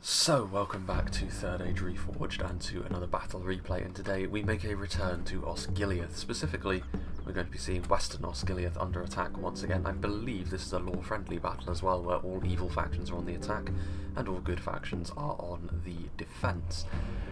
So, welcome back to Third Age Reforged and to another battle replay, and today we make a return to OSGILIATH. Specifically, we're going to be seeing Western OSGILIATH under attack once again. I believe this is a lore-friendly battle as well, where all evil factions are on the attack and all good factions are on the defence.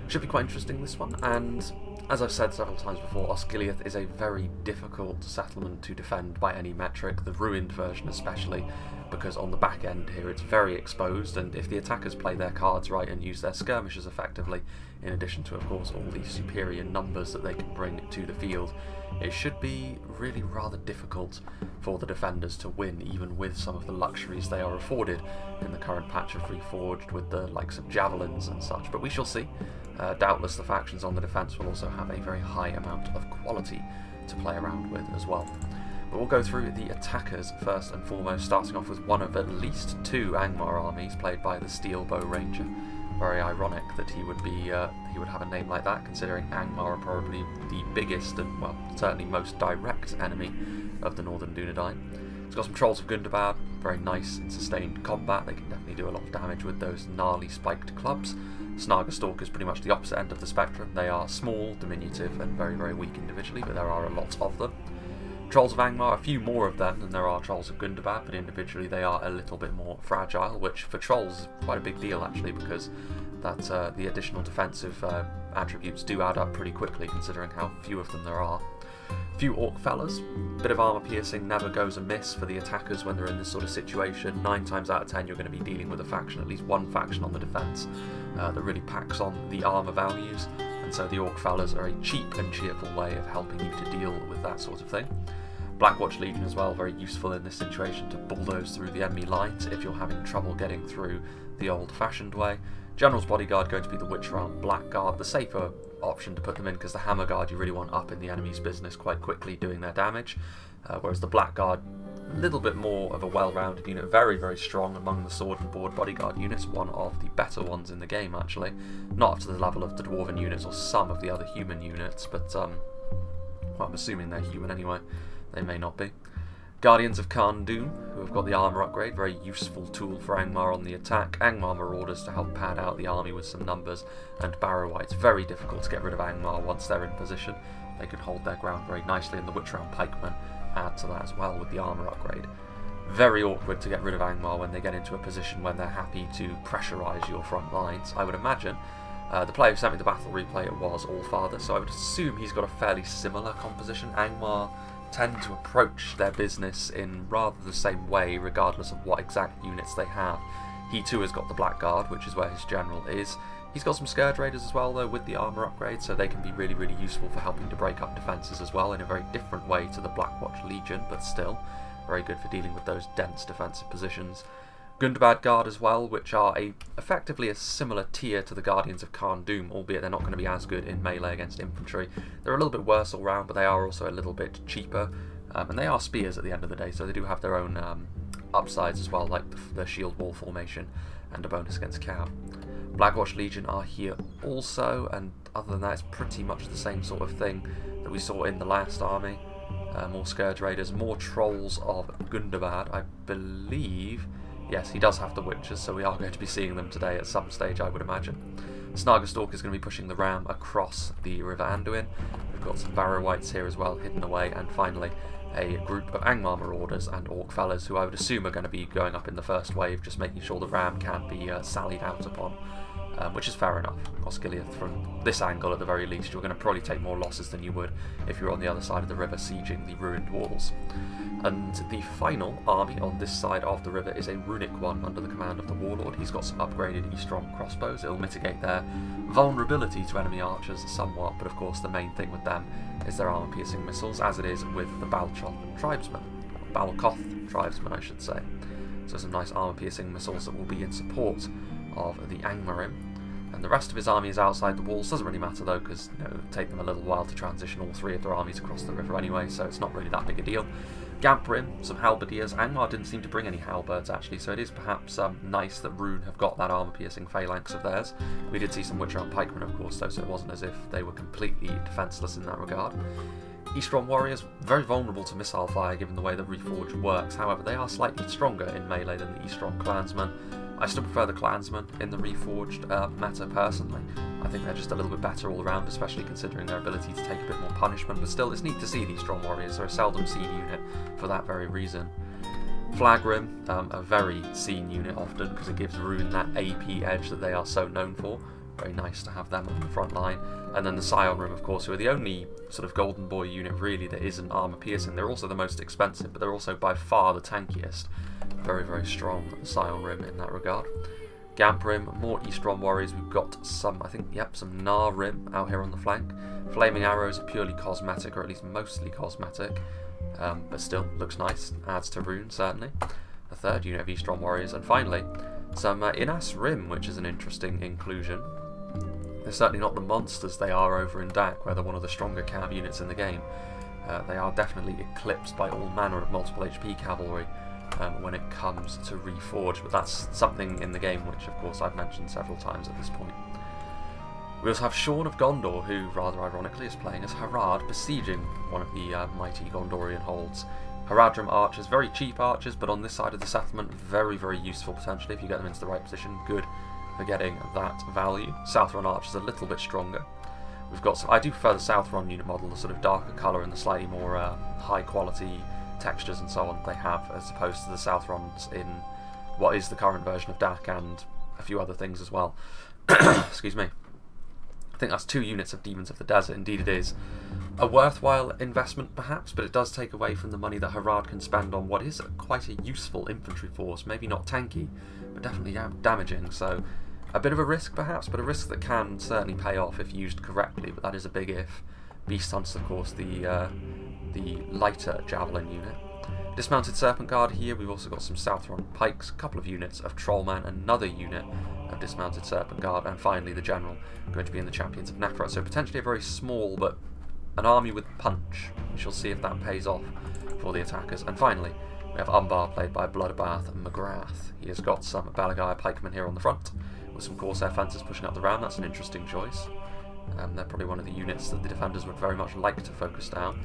Should be quite interesting, this one, and as I've said several times before, OSGILIATH is a very difficult settlement to defend by any metric, the ruined version especially, because on the back end here it's very exposed, and if the attackers play their cards right and use their skirmishers effectively, in addition to of course all the superior numbers that they can bring to the field, it should be really rather difficult for the defenders to win, even with some of the luxuries they are afforded in the current patch of Reforged with the likes of javelins and such, but we shall see. Doubtless the factions on the defence will also have a very high amount of quality to play around with as well. But we'll go through the attackers first and foremost, starting off with one of at least two Angmar armies played by the Steel Bow Ranger. Very ironic that he would have a name like that, considering Angmar are probably the biggest and, well, certainly most direct enemy of the Northern Dunedain. He's got some Trolls of Gundam Guard, very nice in sustained combat. They can definitely do a lot of damage with those gnarly spiked clubs. Sniger Stalkers, pretty much the opposite end of the spectrum. They are small, diminutive, and very, very weak individually, but there are a lot of them. Trolls of Angmar, a few more of them than there are Trolls of Gundam Guard, but individually they are a little bit more fragile, which for Trolls is quite a big deal actually, because that the additional defensive attributes do add up pretty quickly considering how few of them there are. A few Orc fellas, bit of armour piercing never goes amiss for the attackers when they're in this sort of situation. 9 times out of 10 you're going to be dealing with a faction, at least one faction on the defence, that really packs on the armour values. And so the Orc fellas are a cheap and cheerful way of helping you to deal with that sort of thing. Blackwatch Legion as well, very useful in this situation to bulldoze through the enemy lines if you're having trouble getting through the old-fashioned way. General's Bodyguard going to be the Rhun Blackguard, the safer option to put them in, because the Hammer Guard you really want up in the enemy's business quite quickly doing their damage, whereas the Blackguard, a little bit more of a well-rounded unit, very, very strong among the sword and board bodyguard units, one of the better ones in the game actually, not up to the level of the dwarven units or some of the other human units, but well, I'm assuming they're human anyway, they may not be. Guardians of Khan-Dûm, who have got the armour upgrade, very useful tool for Angmar on the attack. Angmar Marauders to help pad out the army with some numbers, and Barrow-Wights, very difficult to get rid of Angmar once they're in position. They can hold their ground very nicely, and the Witch-Round Pikemen add to that as well with the armour upgrade. Very awkward to get rid of Angmar when they get into a position when they're happy to pressurise your front lines, I would imagine. The player who sent me the battle replay, it was Allfather, so I would assume he's got a fairly similar composition. Angmar tend to approach their business in rather the same way regardless of what exact units they have. He too has got the Blackguard, which is where his general is. He's got some Scourge Raiders as well though with the armour upgrade, so they can be really, really useful for helping to break up defences as well in a very different way to the Blackwatch Legion, but still very good for dealing with those dense defensive positions. Gundam Guard as well, which are effectively a similar tier to the Guardians of Khan-Dûm, albeit they're not going to be as good in melee against infantry. They're a little bit worse all round, but they are also a little bit cheaper, and they are spears at the end of the day, so they do have their own upsides as well, like the shield wall formation and a bonus against cow. Blackwatch Legion are here also, and other than that it's pretty much the same sort of thing that we saw in the last army. More Scourge Raiders, more Trolls of Gundam Guard, I believe. Yes, he does have the Witches, so we are going to be seeing them today at some stage, I would imagine. Sniger Stalkers is going to be pushing the ram across the River Anduin. We've got some Barrow-Wights here as well, hidden away, and finally a group of Angmar Marauders and Orc fellas, who I would assume are going to be going up in the first wave, just making sure the ram can't be sallied out upon, which is fair enough. OSGILIATH, from this angle at the very least, you're going to probably take more losses than you would if you're on the other side of the river sieging the ruined walls. And the final army on this side of the river is a runic one under the command of the Warlord. He's got some upgraded E-Strong crossbows. It'll mitigate their vulnerability to enemy archers somewhat, but of course the main thing with them is their armor-piercing missiles, as it is with the Balkoth tribesmen. Balkoth tribesmen, I should say. So some nice armor-piercing missiles that will be in support of the Angmarim. And the rest of his army is outside the walls. Doesn't really matter though, because it will take them a little while to transition all 3 of their armies across the river anyway, so it's not really that big a deal. Gamprim, some halberdiers. Angmar didn't seem to bring any halberds actually, so it is perhaps nice that Rhun have got that armour-piercing phalanx of theirs. We did see some Witch-Round Pikemen of course though, so it wasn't as if they were completely defenceless in that regard. Eastron Warriors, very vulnerable to missile fire given the way that Reforged works, however they are slightly stronger in melee than the Eastron Clansmen. I still prefer the Clansmen in the Reforged meta personally. I think they're just a little bit better all around, especially considering their ability to take a bit more punishment, but still it's neat to see these strong warriors. They're a seldom seen unit for that very reason. Flagrim, a very seen unit often because it gives Rhun that AP edge that they are so known for. Very nice to have them on the front line. And then the Scion Room, of course, who are the only sort of Golden Boy unit really that isn't armor piercing. They're also the most expensive, but they're also by far the tankiest. Very, very strong, the Scion Rim in that regard. Gamp Rim, more Eastron warriors. We've got some, I think, yep, some Gnar Rim out here on the flank. Flaming Arrows are purely cosmetic, or at least mostly cosmetic. But still, looks nice. Adds to Rhun, certainly. A third unit of Eastron warriors. And finally, some Inas Rim, which is an interesting inclusion. They're certainly not the monsters they are over in DAC, where they're one of the stronger cav units in the game. They are definitely eclipsed by all manner of multiple HP cavalry when it comes to Reforged, but that's something in the game which, of course, I've mentioned several times at this point. We also have Shaun of Gondor, who, rather ironically, is playing as Harad, besieging one of the mighty Gondorian holds. Haradrim archers, very cheap archers, but on this side of the settlement, very, very useful potentially if you get them into the right position. Good for getting that value. Southron archers a little bit stronger. We've got some, I do prefer the Southron unit model, the sort of darker colour and the slightly more high quality textures and so on they have, as opposed to the Southrons in what is the current version of DAC and a few other things as well. Excuse me. I think that's 2 units of Demons of the Desert. Indeed it is. A worthwhile investment perhaps, but it does take away from the money that Harad can spend on what is quite a useful infantry force. Maybe not tanky, but definitely damaging, so a bit of a risk perhaps, but a risk that can certainly pay off if used correctly, but that is a big if. Beast Hunt's of course the lighter Javelin unit. Dismounted Serpent Guard here. We've also got some Southron Pikes, a couple of units of Trollman, another unit of Dismounted Serpent Guard, and finally the General going to be in the Champions of Nefra. So potentially a very small but an army with punch. We shall see if that pays off for the attackers. And finally we have Umbar, played by Bloodbath McGrath. He has got some Balagaya pikemen here on the front with some Corsair fencers pushing up the ram. That's an interesting choice. They're probably one of the units that the defenders would very much like to focus down.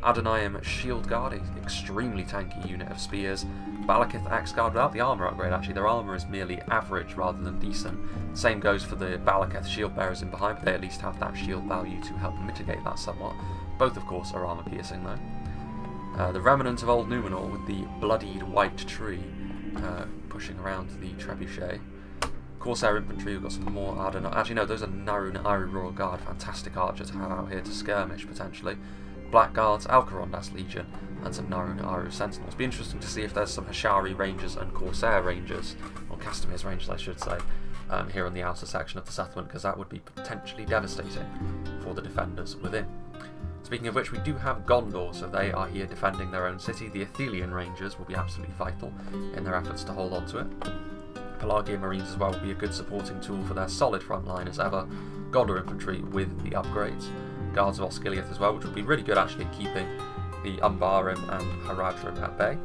Adonayim Shield Guard, an extremely tanky unit of spears. Balakith Axe Guard without the armour upgrade, actually. Their armour is merely average rather than decent. Same goes for the Balakith Shield Bearers in behind, but they at least have that shield value to help mitigate that somewhat. Both, of course, are armour piercing though. The Remnant of Old Numenor with the bloodied white tree pushing around the trebuchet. Corsair Infantry, we've got some more Adonai. Actually, no, those are Narun Ari Royal Guard. Fantastic archer to have out here to skirmish, potentially. Blackguards, Alcarondas Legion, and some Narun Aru Sentinels. Be interesting to see if there's some Hashari Rangers and Corsair Rangers, or Castamir's Rangers, I should say, here on the outer section of the settlement, because that would be potentially devastating for the defenders within. Speaking of which, we do have Gondor, so they are here defending their own city. The Athelian Rangers will be absolutely vital in their efforts to hold on to it. Pelagian Marines as well will be a good supporting tool for their solid front line as ever. Gondor Infantry with the upgrades. Guards of OSGILIATH as well, which will be really good actually at keeping the Umbarim and Haradrim at bay.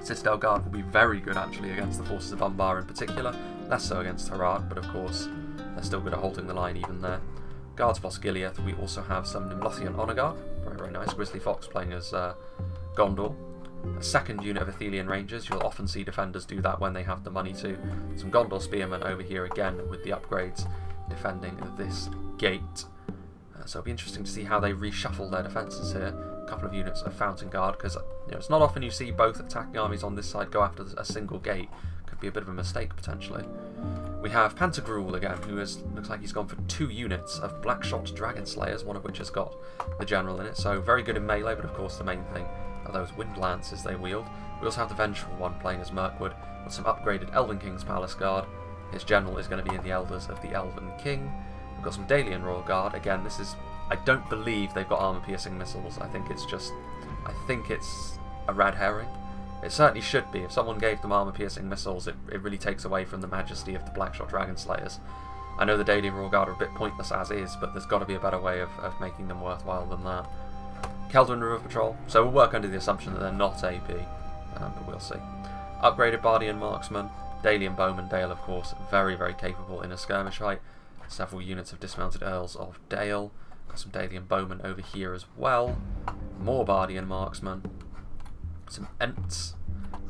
Citadel Guard will be very good actually against the forces of Umbar in particular, less so against Harad, but of course they're still good at holding the line even there. Guards of OSGILIATH, we also have some Nimlothian Honour Guard, very, very nice. Grizzly Fox playing as Gondor. A second unit of Athelian Rangers, you'll often see defenders do that when they have the money to. Some Gondor Spearmen over here again with the upgrades defending this gate. So it'll be interesting to see how they reshuffle their defences here. A couple of units of Fountain Guard, because it's not often you see both attacking armies on this side go after a single gate. Could be a bit of a mistake potentially. We have Pantagruel again, who looks like he's gone for 2 units of Blackshot Dragon Slayers, one of which has got the General in it. So very good in melee, but of course the main thing are those wind lances they wield. We also have the Vengeful one playing as Mirkwood with some upgraded Elven King's Palace Guard. His General is going to be in the Elders of the Elven King. We've got some Dalian Royal Guard. Again, this is, I don't believe they've got armor-piercing missiles. I think it's a red herring. It certainly should be. If someone gave them armor-piercing missiles, it really takes away from the majesty of the Blackshot Dragon Slayers. I know the Dalian Royal Guard are a bit pointless as is, but there's got to be a better way of making them worthwhile than that. Keldrin River Patrol. So we'll work under the assumption that they're not AP, but we'll see. Upgraded Bardian Marksman. Dalian Bowman Dale, of course, very, very capable in a skirmish fight. Several units of dismounted Earls of Dale. Got some Dalian Bowmen over here as well. More Bardian Marksmen. Some Ents.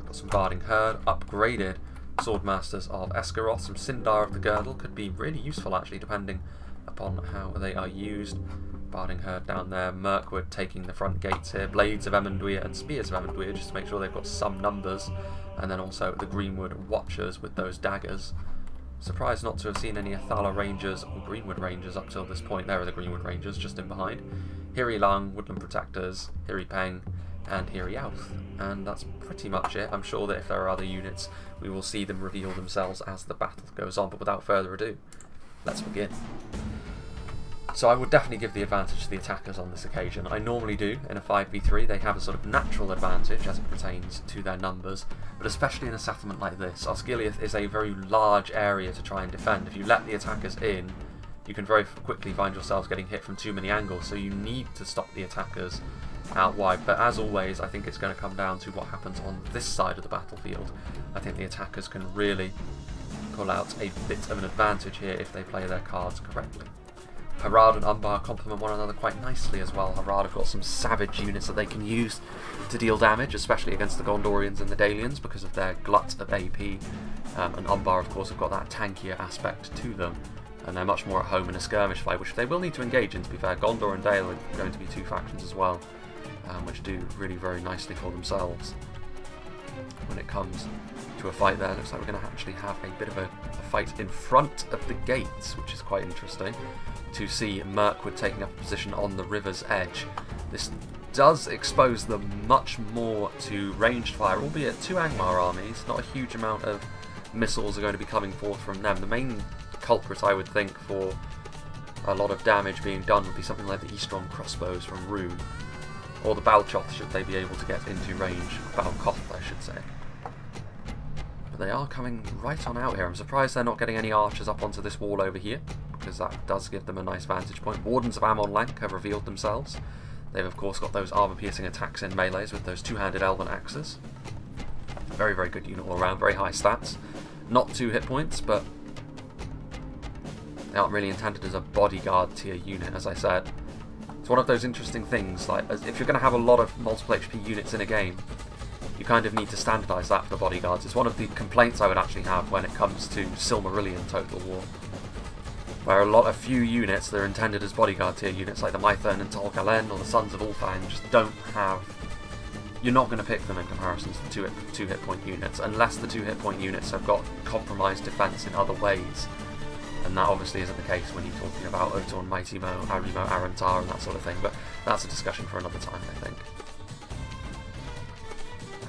Got some Barding Herd. Upgraded Swordmasters of Esgaroth. Some Sindar of the Girdle could be really useful actually, depending upon how they are used. Barding Herd down there, Mirkwood taking the front gates here, Blades of Emenduir and Spears of Emenduir, just to make sure they've got some numbers, and then also the Greenwood Watchers with those daggers. Surprised not to have seen any Athala Rangers or Greenwood Rangers up till this point. There are the Greenwood Rangers just in behind. Hiri Lang, Woodland Protectors, Hiri Peng, and Hiri Alth. And that's pretty much it. I'm sure that if there are other units, we will see them reveal themselves as the battle goes on. But without further ado, let's begin. So I would definitely give the advantage to the attackers on this occasion. I normally do in a 5v3. They have a sort of natural advantage as it pertains to their numbers, but especially in a settlement like this, Osgiliath is a very large area to try and defend. If you let the attackers in, you can very quickly find yourselves getting hit from too many angles, so you need to stop the attackers out wide. But as always, I think it's going to come down to what happens on this side of the battlefield. I think the attackers can really pull out a bit of an advantage here if they play their cards correctly. Harad and Umbar complement one another quite nicely as well. Harad have got some savage units that they can use to deal damage, especially against the Gondorians and the Dalians because of their glut of AP. And Umbar, of course, have got that tankier aspect to them. And they're much more at home in a skirmish fight, which they will need to engage in, to be fair. Gondor and Dale are going to be two factions as well, which do really very nicely for themselves. When it comes to a fight there, looks like we're going to actually have a bit of a fight in front of the gates, which is quite interesting to see Mirkwood taking up a position on the river's edge. This does expose them much more to ranged fire, albeit two Angmar armies. Not a huge amount of missiles are going to be coming forth from them. The main culprit, I would think, for a lot of damage being done would be something like the Eastron crossbows from Rhun, or the Balchoth, should they be able to get into range. Balkoth, I should say. But they are coming right on out here. I'm surprised they're not getting any archers up onto this wall over here, because that does give them a nice vantage point. Wardens of Amon-Lank have revealed themselves. They've of course got those armor-piercing attacks in melees with those two-handed elven axes. Very, very good unit all around, very high stats. Not 2 hit points, but they aren't really intended as a bodyguard tier unit, as I said. It's one of those interesting things, like if you're going to have a lot of multiple HP units in a game, you kind of need to standardise that for the bodyguards. It's one of the complaints I would actually have when it comes to Silmarillion Total War, where a few units that are intended as bodyguard tier units, like the Mythern and Tol Galen or the Sons of Ulfang, just don't have... You're not going to pick them in comparison to the 2 hit point units, unless the 2 hit point units have got compromised defence in other ways. And that obviously isn't the case when you're talking about Otorn, Mighty Mo, Arimo, Arantar and that sort of thing, but that's a discussion for another time, I think.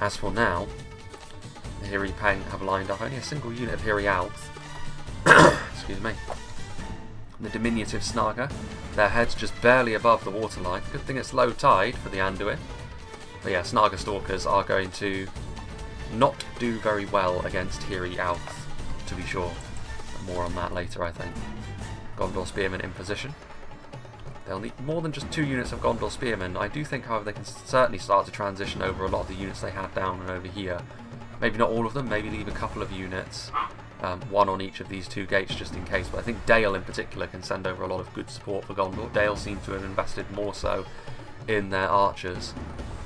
As for now, the Hiri Peng have lined up only a single unit of Hiri Alth. Excuse me. The diminutive Sniger, their heads just barely above the waterline. Good thing it's low tide for the Anduin. But yeah, Sniger Stalkers are going to not do very well against Hiri Alth, to be sure. More on that later, I think. Gondor Spearmen in position. They'll need more than just 2 units of Gondor Spearmen. I do think, however, they can certainly start to transition over a lot of the units they had down and over here. Maybe not all of them, maybe leave a couple of units. One on each of these 2 gates just in case, but I think Dale in particular can send over a lot of good support for Gondor. Dale seems to have invested more so in their archers.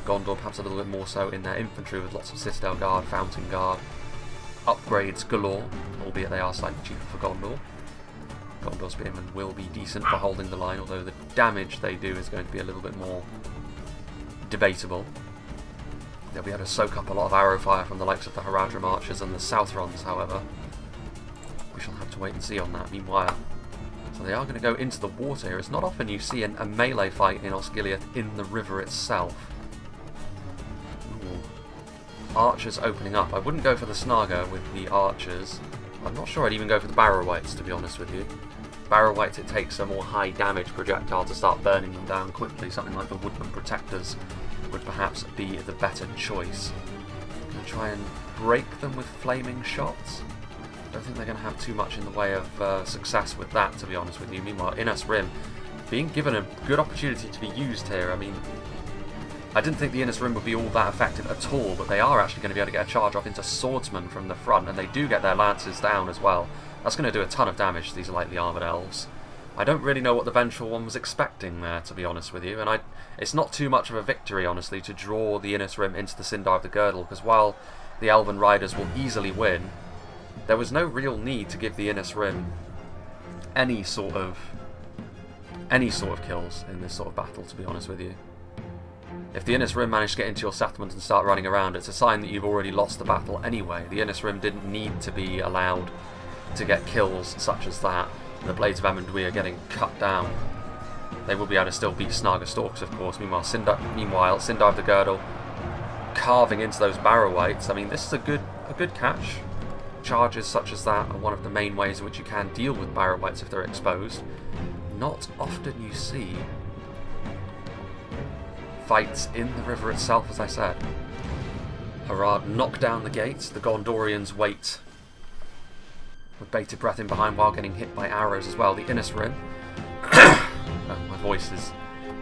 Gondor perhaps a little bit more so in their infantry with lots of Citadel Guard, Fountain Guard, upgrades galore, albeit they are slightly cheaper for Gondor. Gondor Spearmen will be decent for holding the line, although the damage they do is going to be a little bit more debatable. They'll be able to soak up a lot of arrow fire from the likes of the Haradrim archers and the Southrons, however. We shall have to wait and see on that. Meanwhile, so they are going to go into the water here. It's not often you see a melee fight in Osgiliath in the river itself. Ooh. Archers opening up. I wouldn't go for the Snaga with the archers. I'm not sure I'd even go for the Barrow-wights, to be honest with you. Barrow-wights, it takes a more high damage projectile to start burning them down quickly. Something like the Woodland Protectors would perhaps be the better choice. Going to try and break them with flaming shots. I don't think they're going to have too much in the way of success with that, to be honest with you. Meanwhile, Innes Rim being given a good opportunity to be used here. I mean, I didn't think the Innes Rim would be all that effective at all, but they are actually going to be able to get a charge off into swordsmen from the front, and they do get their lances down as well. That's going to do a ton of damage to these lightly armoured elves. I don't really know what the Vengeful One was expecting there, to be honest with you, and it's not too much of a victory, honestly, to draw the Innes Rim into the Sindar of the Girdle, because while the Elven Riders will easily win, there was no real need to give the Innis Rim any sort of kills in this sort of battle, to be honest with you. If the Innis Rim managed to get into your settlement and start running around, it's a sign that you've already lost the battle anyway. The Innis Rim didn't need to be allowed to get kills such as that. The Blades of Amenduia are getting cut down. They will be able to still beat Sniger Stalkers, of course. Meanwhile, Sindar of the Girdle carving into those Barrow-wights. I mean, this is a good catch. Charges such as that are one of the main ways in which you can deal with Barrow-wights if they're exposed. Not often you see fights in the river itself, as I said. Harad knock down the gates. The Gondorians wait with bated breath in behind while getting hit by arrows as well. The Innis Rim. Oh, my voice is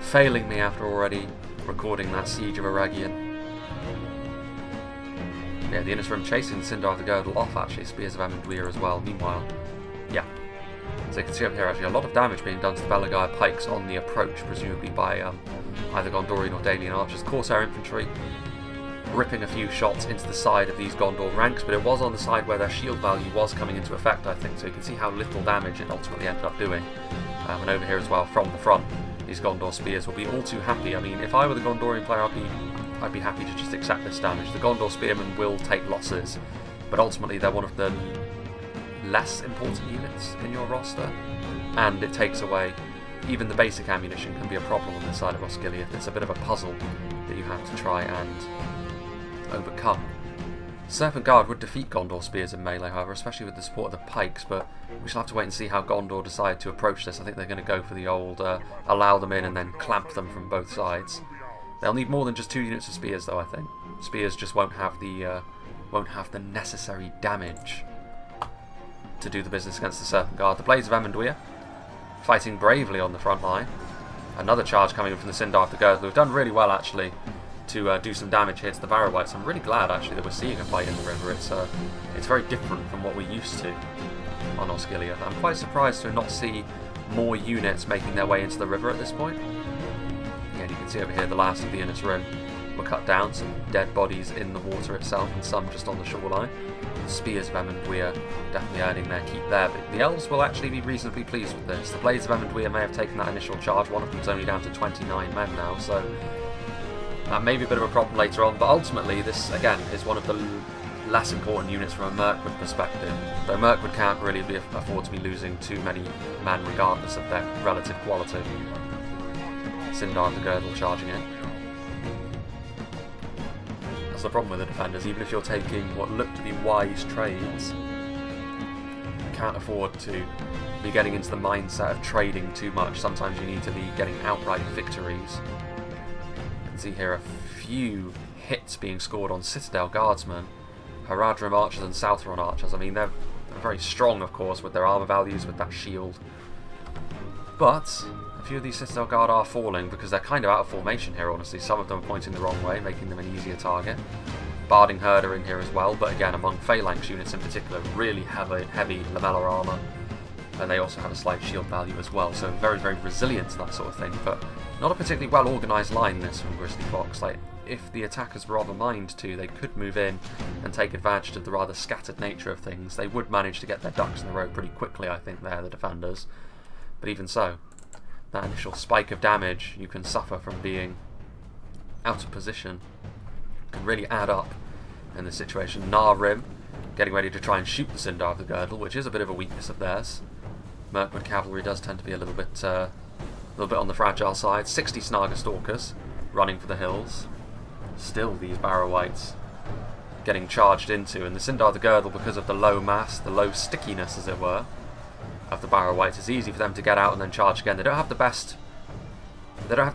failing me after already recording that Siege of Eregion. Yeah, the Innis Rim chasing the Sindar of the Girdle off, actually. Spears of Amenduia as well. Meanwhile, yeah. So you can see up here, actually, a lot of damage being done to the Belagaya pikes on the approach, presumably by either Gondorian or Dalian archers. Corsair infantry ripping a few shots into the side of these Gondor ranks, but it was on the side where their shield value was coming into effect, I think. So you can see how little damage it ultimately ended up doing. And over here as well, from the front, these Gondor spears will be all too happy. I mean, if I were the Gondorian player, I'd be happy to just accept this damage. The Gondor spearmen will take losses, but ultimately they're one of the less important units in your roster, and it takes away even the basic ammunition can be a problem on this side of Osgiliath. It's a bit of a puzzle that you have to try and overcome. Serpent Guard would defeat Gondor spears in melee, however, especially with the support of the pikes, but we shall have to wait and see how Gondor decide to approach this. I think they're going to go for the old allow them in and then clamp them from both sides. They'll need more than just 2 units of spears, though, I think. Spears just won't have the necessary damage to do the business against the Serpent Guard. The Blades of Amenduia fighting bravely on the front line. Another charge coming in from the Sindar of the Girdle, who've done really well, actually, to do some damage here to the Barrow-wights. I'm really glad, actually, that we're seeing a fight in the river. It's very different from what we're used to on Osgiliath. I'm quite surprised to not see more units making their way into the river at this point. Yeah, you can see over here the last of the Innis Rim were cut down, some dead bodies in the water itself and some just on the shoreline. The Spears of Amenduia definitely earning their keep there, but the Elves will actually be reasonably pleased with this. The Blades of Amenduia may have taken that initial charge. One of them's only down to 29 men now, so that may be a bit of a problem later on, but ultimately this, again, is one of the less important units from a Mirkwood perspective, though Mirkwood can't really afford to be losing too many men regardless of their relative quality. Sindar of the Girdle charging in. That's the problem with the defenders. Even if you're taking what look to be wise trades, you can't afford to be getting into the mindset of trading too much. Sometimes you need to be getting outright victories. You can see here a few hits being scored on Citadel Guardsmen, Haradrim archers and Southron archers. I mean, they're very strong, of course, with their armour values, with that shield. But a few of these Citadel Guard are falling because they're kind of out of formation here, honestly. Some of them are pointing the wrong way, making them an easier target. Barding Herd are in here as well, but again, among Phalanx units in particular, really heavy lamellar armour. And they also have a slight shield value as well, so very, very resilient to that sort of thing. But not a particularly well-organised line, this, from Grizzly Fox. Like, if the attackers were of a mind to, they could move in and take advantage of the rather scattered nature of things. They would manage to get their ducks in a row pretty quickly, I think, there, the defenders. But even so, that initial spike of damage you can suffer from being out of position can really add up in this situation. Rim getting ready to try and shoot the Sindar of the Girdle, which is a bit of a weakness of theirs. Mirkwood cavalry does tend to be a little bit on the fragile side. 60 Sniger Stalkers running for the hills. Still these Barrow-wights getting charged into, and the Sindar of the Girdle, because of the low mass, the low stickiness as it were, of the Barrow-wights, it's easy for them to get out and then charge again. They don't have the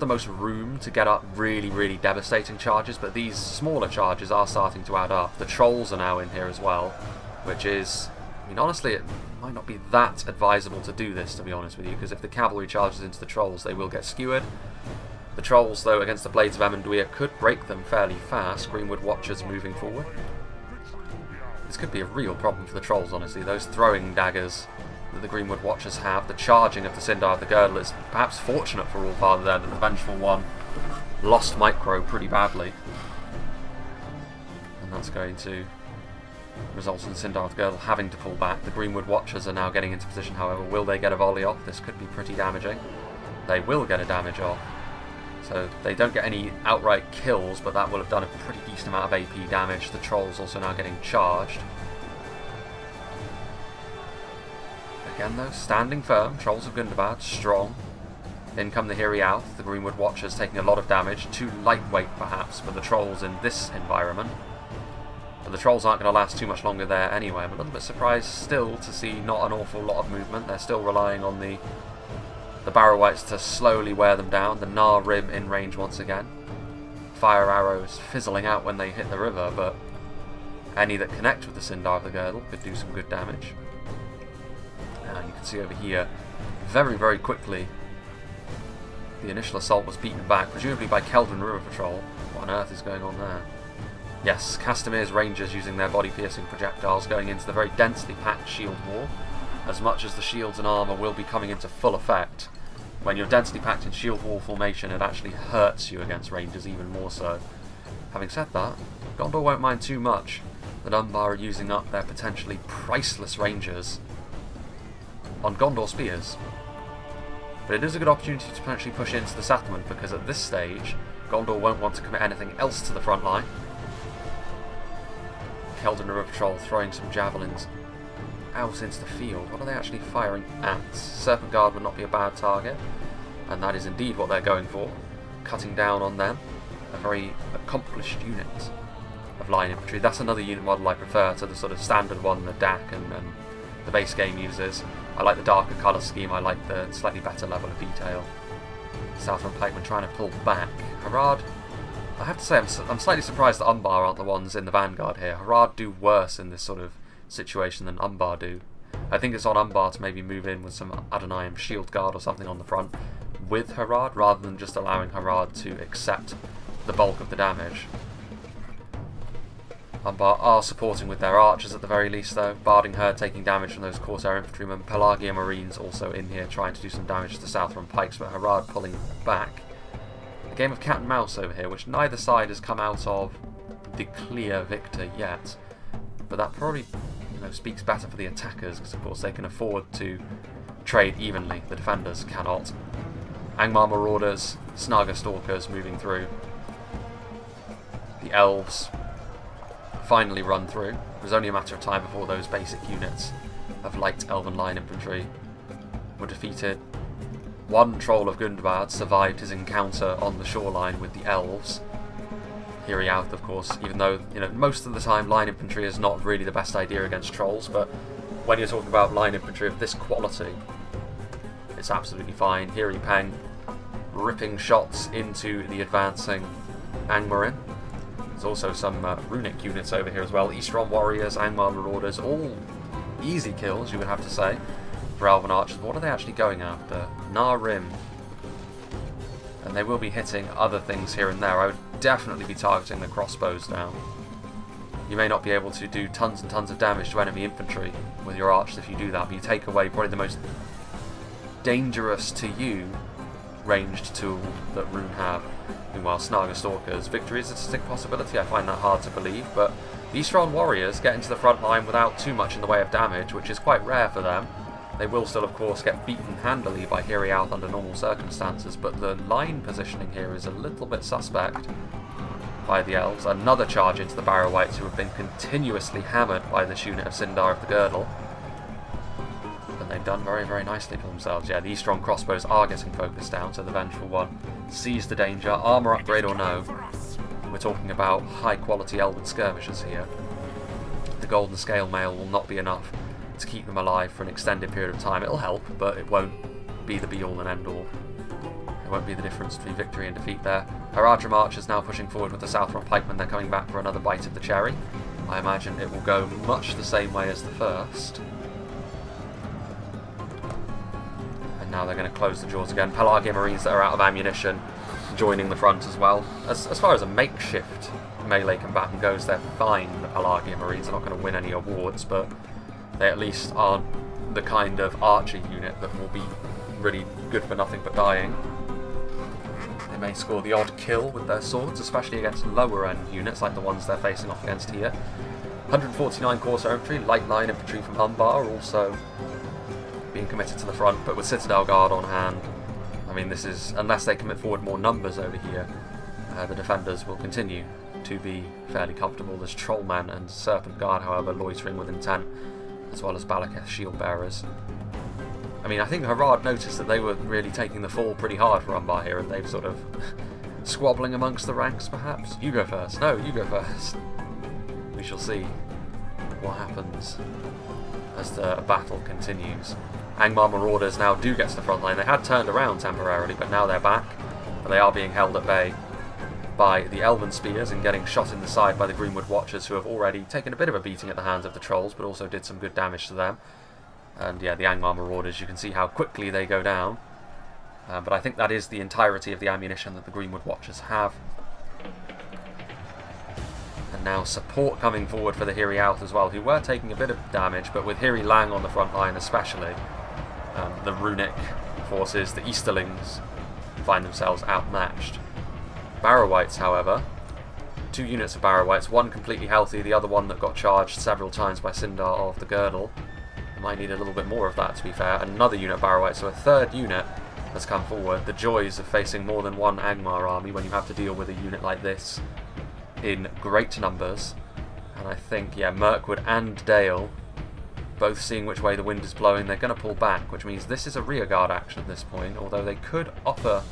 most room to get up really, really devastating charges, but these smaller charges are starting to add up. The Trolls are now in here as well, which is, I mean, honestly, it might not be that advisable to do this, to be honest with you, because if the cavalry charges into the Trolls, they will get skewered. The Trolls, though, against the Blades of Amenduia could break them fairly fast. Greenwood Watchers moving forward. This could be a real problem for the Trolls, honestly. Those throwing daggers that the Greenwood Watchers have, the charging of the Sindar of the Girdle, is perhaps fortunate for Allfather there that the Vengeful One lost Micro pretty badly. And that's going to results in the Sindar of the Girdle having to pull back. The Greenwood Watchers are now getting into position, however. Will they get a volley off? This could be pretty damaging. They will get a damage off. So they don't get any outright kills, but that will have done a pretty decent amount of AP damage. The Trolls also now getting charged. Again though, standing firm. Trolls of Gundam, strong. In come the Hiriauth, the Greenwood Watchers taking a lot of damage. Too lightweight perhaps for the Trolls in this environment. But the Trolls aren't going to last too much longer there anyway. I'm a little bit surprised still to see not an awful lot of movement. They're still relying on the Barrow-wights to slowly wear them down. The Nar Rim in range once again. Fire arrows fizzling out when they hit the river, but any that connect with the Sindar of the Girdle could do some good damage. You can see over here, very, very quickly, the initial assault was beaten back, presumably by Keldon River Patrol. What on earth is going on there? Yes, Castamir's Rangers using their body-piercing projectiles going into the very densely packed shield wall. As much as the shields and armour will be coming into full effect, when you're densely packed in shield wall formation, it actually hurts you against Rangers even more so. Having said that, Gondor won't mind too much that Umbar are using up their potentially priceless Rangers on Gondor spears. But it is a good opportunity to potentially push into the settlement, because at this stage, Gondor won't want to commit anything else to the front line. Keldon River Patrol throwing some javelins out into the field. What are they actually firing at? Serpent Guard would not be a bad target, and that is indeed what they're going for. Cutting down on them. A very accomplished unit of line infantry. That's another unit model I prefer to the sort of standard one the DAC and the base game uses. I like the darker colour scheme, I like the slightly better level of detail. Southron Pikemen trying to pull back. Harad, I have to say I'm slightly surprised that Umbar aren't the ones in the vanguard here. Harad do worse in this sort of situation than Umbar do. I think it's on Umbar to maybe move in with some Adonai Shield Guard or something on the front with Harad, rather than just allowing Harad to accept the bulk of the damage. Umbar are supporting with their archers at the very least though. Barding Herd taking damage from those Corsair infantrymen. Pelagia Marines also in here trying to do some damage to the Southron Pikes, but Harad pulling back. A game of cat and mouse over here, which neither side has come out of the clear victor yet. But that probably speaks better for the attackers, because of course they can afford to trade evenly. The defenders cannot. Angmar Marauders, Sniger Stalkers moving through. The Elves finally run through. It was only a matter of time before those basic units of light Elven line infantry were defeated. One Troll of Gundam survived his encounter on the shoreline with the Elves. Hiriauth, of course, even though most of the time line infantry is not really the best idea against Trolls, but when you're talking about line infantry of this quality, it's absolutely fine. Hiri Peng ripping shots into the advancing Angmarin. There's also some runic units over here as well. Eastron Warriors, Angmar Marauders, all easy kills, you would have to say, for Elven Archers. What are they actually going after? Nar Rim. And they will be hitting other things here and there. I would definitely be targeting the crossbows now. You may not be able to do tons and tons of damage to enemy infantry with your archers if you do that, but you take away probably the most dangerous to you ranged tool that Rhun have. Meanwhile, Sniger Stalkers, victory is a distinct possibility. I find that hard to believe, but the Eastron Warriors get into the front line without too much in the way of damage, which is quite rare for them. They will still, of course, get beaten handily by Hiriauth under normal circumstances, but the line positioning here is a little bit suspect by the Elves. Another charge into the Barrow-wights, who have been continuously hammered by this unit of Sindar of the Girdle. And they've done very, very nicely for themselves. Yeah, these strong crossbows are getting focused down, so the Vengeful One sees the danger. Armour upgrade or no, we're talking about high-quality Elven skirmishers here. The Golden Scale Mail will not be enough to keep them alive for an extended period of time. It'll help, but it won't be the be-all and end-all. It won't be the difference between victory and defeat there. Haradrim Archers now pushing forward with the Southron Pikemen. They're coming back for another bite of the cherry. I imagine it will go much the same way as the first. And now they're going to close the jaws again. Pelagia Marines that are out of ammunition joining the front as well. As far as a makeshift melee combatant goes, they're fine, the Pelagia Marines. They're not going to win any awards, but they at least aren't the kind of archer unit that will be really good for nothing but dying. They may score the odd kill with their swords, especially against lower end units like the ones they're facing off against here. 149 Corsair Infantry, Light Line Infantry from Umbar also being committed to the front, but with Citadel Guard on hand, I mean, this is, unless they commit forward more numbers over here, the defenders will continue to be fairly comfortable. There's Trollmen and Serpent Guard, however, loitering with intent, as well as Balaketh Shield Bearers. I mean, I think Harad noticed that they were really taking the fall pretty hard for Umbar here, and they've sort of squabbling amongst the ranks, perhaps. You go first. No, you go first. We shall see what happens as the battle continues. Angmar Marauders now do get to the front line. They had turned around temporarily, but now they're back. But they are being held at bay by the Elven Spears and getting shot in the side by the Greenwood Watchers, who have already taken a bit of a beating at the hands of the Trolls, but also did some good damage to them. And yeah, the Angmar Marauders, you can see how quickly they go down. But I think that is the entirety of the ammunition that the Greenwood Watchers have. And now support coming forward for the Hiri Out as well, who were taking a bit of damage, but with Hiri Lang on the front line especially, the Runic forces, the Easterlings, find themselves outmatched. Barrow-wights, however, 2 units of Barrow-wights, one completely healthy, the other one that got charged several times by Sindar of the Girdle. I might need a little bit more of that, to be fair. Another unit of Barrow-wights, so a third unit has come forward. The joys of facing more than one Angmar army when you have to deal with a unit like this in great numbers. And I think, yeah, Mirkwood and Dale, both seeing which way the wind is blowing, they're going to pull back, which means this is a rearguard action at this point, although they could offer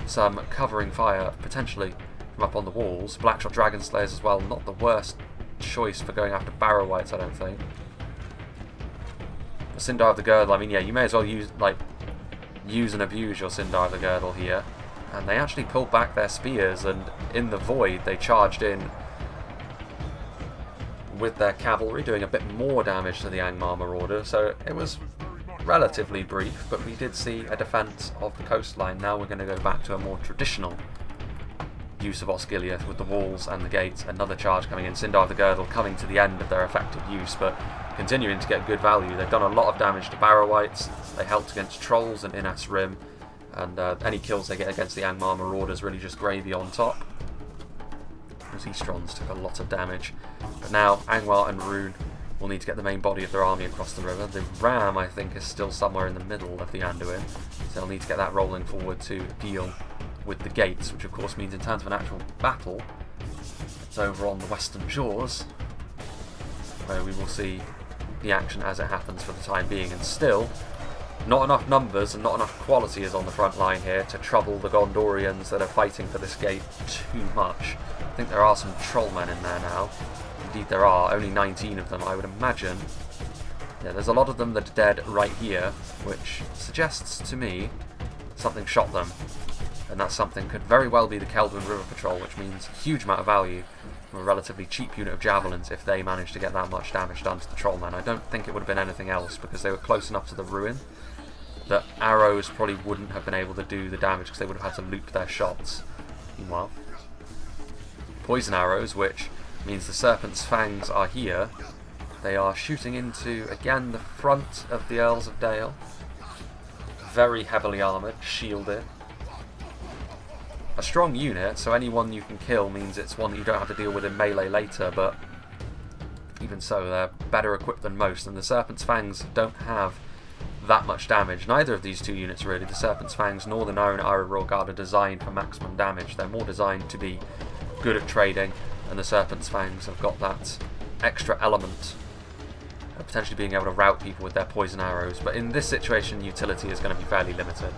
some covering fire, potentially from up on the walls. Blackshot Dragon Slayers as well, not the worst choice for going after Barrow-wights, I don't think. The Sindar of the Girdle, I mean, yeah, you may as well use and abuse your Sindar of the Girdle here. And they actually pulled back their spears, and in the void they charged in with their cavalry, doing a bit more damage to the Angmar Marauder. So it was relatively brief, but we did see a defence of the coastline. Now we're going to go back to a more traditional use of OSGILIATH with the walls and the gates. Another charge coming in. Sindar of the Girdle coming to the end of their effective use, but continuing to get good value. They've done a lot of damage to Barrow-wights. They helped against Trolls and Inas Rim, and any kills they get against the Angmar Marauders really just gravy on top. Those Eastrons took a lot of damage, but now Angmar and Rhun will need to get the main body of their army across the river. The Ram, I think, is still somewhere in the middle of the Anduin, so they'll need to get that rolling forward to deal with the gates, which of course means in terms of an actual battle, it's over on the western shores, where we will see the action as it happens for the time being. And still, not enough numbers and not enough quality is on the front line here to trouble the Gondorians that are fighting for this gate too much. I think there are some Trollmen in there now. Indeed there are, only 19 of them, I would imagine. Yeah, there's a lot of them that are dead right here, which suggests to me something shot them. And that something could very well be the Kelvin River Patrol, which means a huge amount of value from a relatively cheap unit of Javelins if they managed to get that much damage done to the Trollmen. I don't think it would have been anything else, because they were close enough to the ruin that arrows probably wouldn't have been able to do the damage, because they would have had to loop their shots. Meanwhile, poison arrows, which means the Serpent's Fangs are here. They are shooting into, again, the front of the Elves of Dale. Very heavily armoured, shielded. A strong unit, so any one you can kill means it's one that you don't have to deal with in melee later, but even so, they're better equipped than most, and the Serpent's Fangs don't have that much damage. Neither of these two units really, the Serpent's Fangs nor the Nairon Iron Royal Guard, are designed for maximum damage. They're more designed to be good at trading, and the Serpent's Fangs have got that extra element of potentially being able to rout people with their poison arrows, but in this situation utility is going to be fairly limited.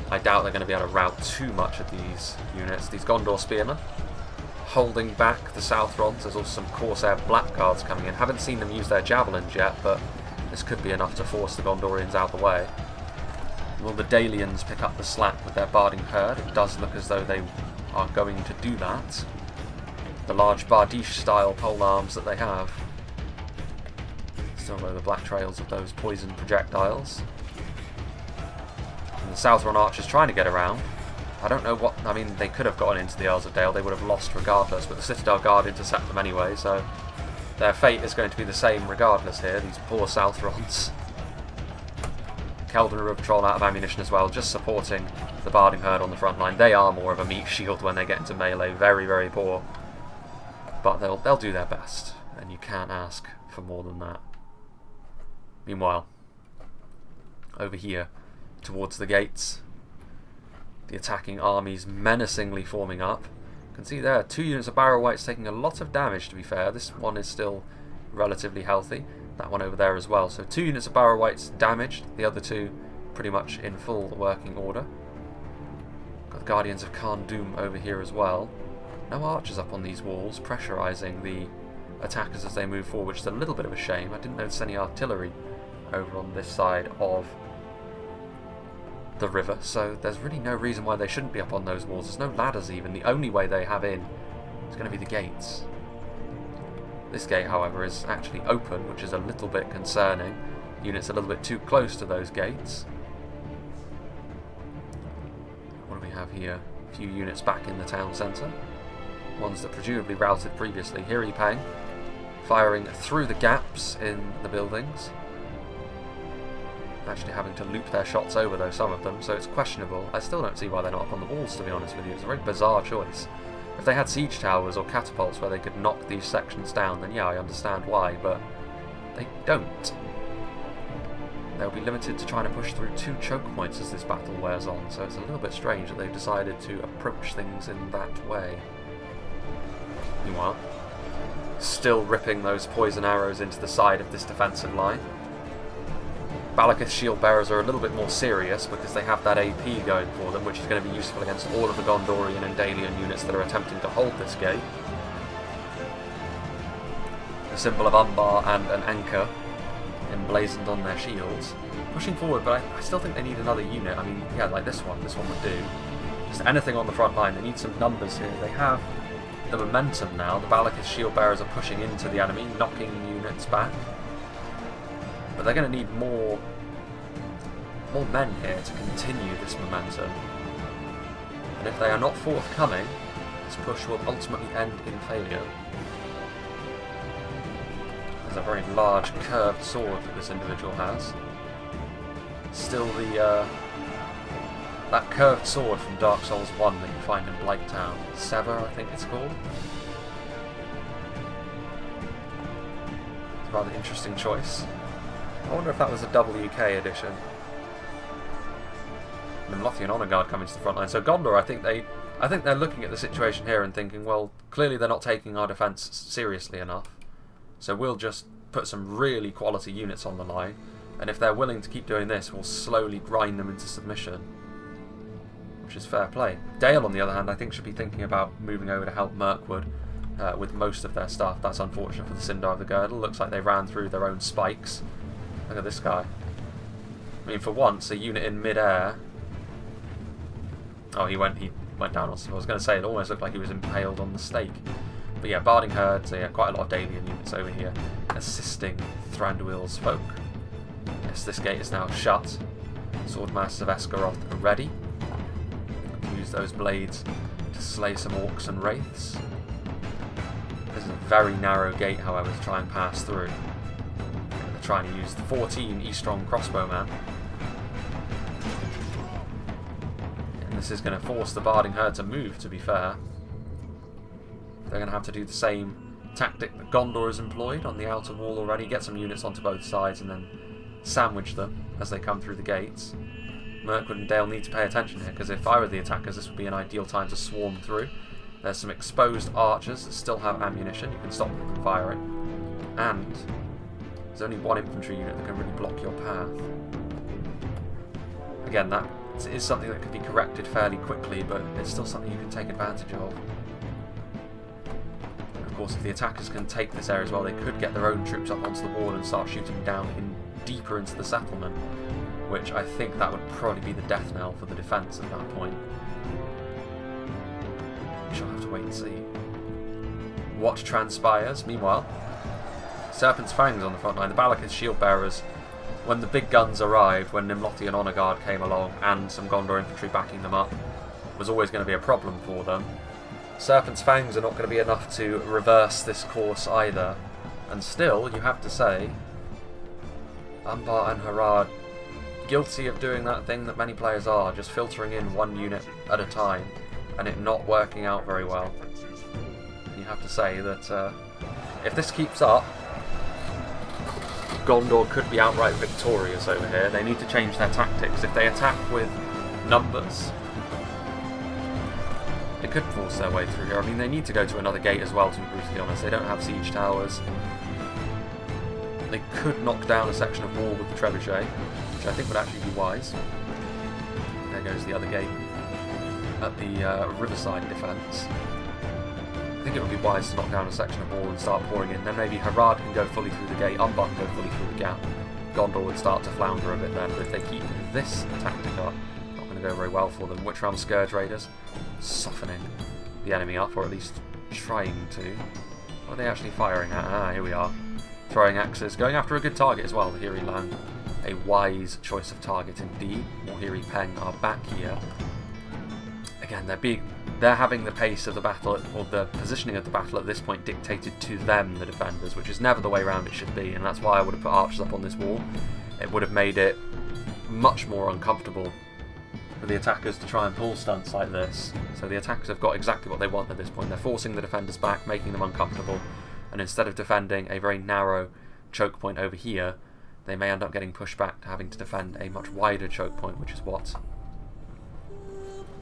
I doubt they're going to be able to rout too much of these units. These Gondor Spearmen holding back the Southrons. There's also some Corsair Blackguards coming in. Haven't seen them use their Javelins yet, but this could be enough to force the Gondorians out of the way. Will the Dalians pick up the slack with their Barding Herd? It does look as though they are going to do that. The large Bardiche-style polearms that they have. Still know the black trails of those poison projectiles. And the Southron Archers trying to get around. I don't know what... I mean, they could have gotten into the Elves of Dale. They would have lost regardless, but the Citadel Guard intercept them anyway, so their fate is going to be the same regardless here, these poor Southrons. Kelvin River Patrol out of ammunition as well, just supporting the Barding Herd on the front line. They are more of a meat shield when they get into melee. Very, very poor. But they'll do their best. and you can't ask for more than that. Meanwhile, over here, towards the gates, the attacking armies menacingly forming up. You can see there, 2 units of barrow wights taking a lot of damage, to be fair. This one is still relatively healthy. That one over there as well. So 2 units of barrow wights damaged, the other 2 pretty much in full working order. Got the Guardians of Khan Doom over here as well. No archers up on these walls, pressurising the attackers as they move forward, which is a little bit of a shame. I didn't notice any artillery over on this side of the river, so there's really no reason why they shouldn't be up on those walls. There's no ladders even. The only way they have in is going to be the gates. This gate, however, is actually open, which is a little bit concerning. Units a little bit too close to those gates. What do we have here? A few units back in the town centre. Ones that presumably routed previously. Here he Pang, firing through the gaps in the buildings. Actually having to loop their shots over though, some of them, so it's questionable. I still don't see why they're not up on the walls, to be honest with you. It's a very bizarre choice. If they had siege towers or catapults where they could knock these sections down, then yeah, I understand why, but they don't. They'll be limited to trying to push through 2 choke points as this battle wears on, so it's a little bit strange that they've decided to approach things in that way. Meanwhile, still ripping those poison arrows into the side of this defensive line. Balakith's shield bearers are a little bit more serious because they have that AP going for them, which is going to be useful against all of the Gondorian and Dalian units that are attempting to hold this gate. The symbol of Umbar and an anchor emblazoned on their shields. Pushing forward, but I still think they need another unit. I mean, yeah, like this one would do. Just anything on the front line, they need some numbers here. They have the momentum now. The Balakith's shield bearers are pushing into the enemy, knocking units back. But they're going to need more men here to continue this momentum. And if they are not forthcoming, this push will ultimately end in failure. There's a very large curved sword that this individual has. Still that curved sword from Dark Souls 1 that you find in Blighttown. Sever, I think it's called. It's a rather interesting choice. I wonder if that was a WK edition. Nimlothian Honor Guard coming to the front line. So Gondor, I think they're looking at the situation here and thinking, well, clearly they're not taking our defence seriously enough. So we'll just put some really quality units on the line, and if they're willing to keep doing this, we'll slowly grind them into submission. Which is fair play. Dale, on the other hand, I think should be thinking about moving over to help Mirkwood with most of their stuff. That's unfortunate for the Sindar of the Girdle. Looks like they ran through their own spikes. Look at this guy. I mean, for once, a unit in mid-air. Oh, he went down. I was going to say, it almost looked like he was impaled on the stake. But yeah, Barding Herd, so yeah, quite a lot of Dalian units over here, assisting Thranduil's folk. Yes, this gate is now shut. Swordmasters of Esgaroth are ready. Use those blades to slay some orcs and wraiths. This is a very narrow gate, however, to try and pass through. Trying to use the 14 E-Strong crossbowman. And this is going to force the Barding Herd to move, to be fair. They're going to have to do the same tactic that Gondor has employed on the outer wall already, get some units onto both sides and then sandwich them as they come through the gates. Mirkwood and Dale need to pay attention here, because if I were the attackers, this would be an ideal time to swarm through. There's some exposed archers that still have ammunition, you can stop them from firing. And there's only one infantry unit that can really block your path. Again, that is something that can be corrected fairly quickly, but it's still something you can take advantage of. And of course, if the attackers can take this area as well, they could get their own troops up onto the wall and start shooting down deeper into the settlement, which I think that would probably be the death knell for the defence at that point. We shall have to wait and see what transpires. Meanwhile, Serpent's Fangs on the front line. The Balakith's shield bearers, when the big guns arrived, when Nimlothian Honor Guard came along and some Gondor infantry backing them up, was always going to be a problem for them. Serpent's Fangs are not going to be enough to reverse this course either. And still, you have to say, Umbar and Harad, guilty of doing that thing that many players are, just filtering in one unit at a time and it not working out very well. You have to say that If this keeps up, Gondor could be outright victorious over here. They need to change their tactics. If they attack with numbers, they could force their way through here. I mean, they need to go to another gate as well, to be brutally honest. They don't have siege towers. They could knock down a section of wall with the trebuchet, which I think would actually be wise. There goes the other gate at the riverside defence. I think it would be wise to knock down a section of wall and start pouring in. Then maybe Harad can go fully through the gate, Umbar can go fully through the gap. Gondor would start to flounder a bit then, but if they keep this tactic up, not going to go very well for them. Witch Realm Scourge Raiders, softening the enemy up, or at least trying to. What are they actually firing at? Ah, here we are. Throwing axes, going after a good target as well, the Hiri Lan. A wise choice of target indeed. Mohiri Peng are back here. Again, they're having the pace of the battle, or the positioning of the battle at this point dictated to them, the defenders, which is never the way round it should be, and that's why I would have put archers up on this wall. It would have made it much more uncomfortable for the attackers to try and pull stunts like this. So the attackers have got exactly what they want at this point. They're forcing the defenders back, making them uncomfortable, and instead of defending a very narrow choke point over here, they may end up getting pushed back to having to defend a much wider choke point, which is what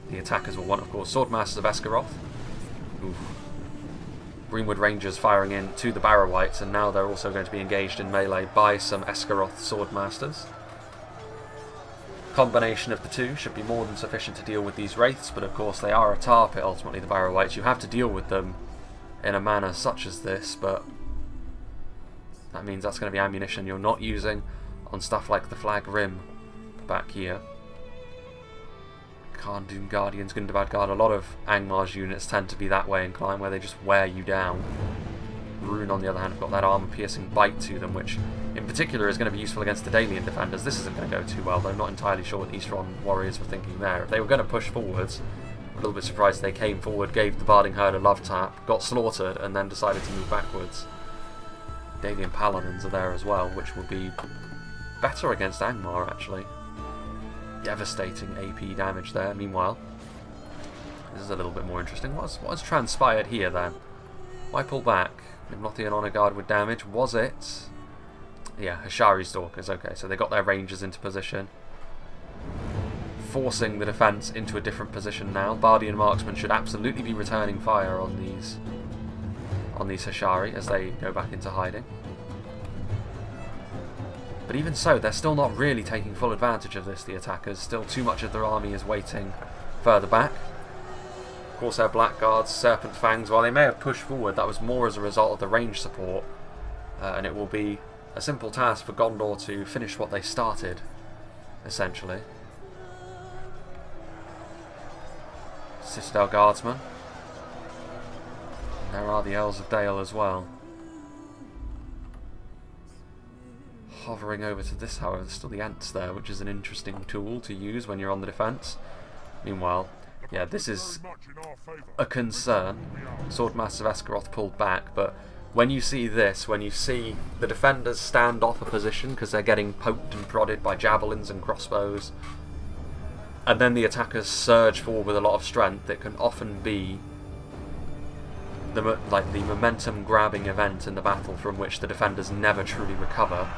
the attackers will want, of course. Swordmasters of Esgaroth. Oof. Greenwood Rangers firing in to the Barrow-wights, and now they're also going to be engaged in melee by some Esgaroth Swordmasters. Combination of the two should be more than sufficient to deal with these wraiths, but of course they are a tar pit ultimately, the Barrow-wights. You have to deal with them in a manner such as this, but that means that's going to be ammunition you're not using on stuff like the Flag Rim back here. Gundam Guardians, Gundam Guard, a lot of Angmar's units tend to be that way inclined, where they just wear you down. Rhun, on the other hand, have got that armor-piercing bite to them, which in particular is going to be useful against the Dalian defenders. This isn't going to go too well, though I'm not entirely sure what the Eastron warriors were thinking there. If they were going to push forwards, I'm a little bit surprised they came forward, gave the Barding Herd a love tap, got slaughtered, and then decided to move backwards. Dalian Paladins are there as well, which will be better against Angmar, actually. Devastating AP damage there. Meanwhile, this is a little bit more interesting. What has transpired here then? Why pull back? Mimlothian Honor Guard with damage. Was it? Yeah, Hashari Stalkers. Okay, so they got their rangers into position, forcing the defence into a different position now. Bardian Marksmen should absolutely be returning fire on these Hashari as they go back into hiding. But even so, they're still not really taking full advantage of this, the attackers. Still too much of their army is waiting further back. Of course, their Blackguards, Serpent Fangs, while they may have pushed forward, that was more as a result of the range support. And it will be a simple task for Gondor to finish what they started, essentially. Citadel Guardsmen. And there are the Elves of Dale as well. Hovering over to this, however, there's still the Ants there, which is an interesting tool to use when you're on the defence. Meanwhile, yeah, this is a concern. Swordmasters of Esgaroth pulled back, but when you see this, when you see the defenders stand off a position because they're getting poked and prodded by javelins and crossbows, and then the attackers surge forward with a lot of strength, it can often be the momentum-grabbing event in the battle from which the defenders never truly recover.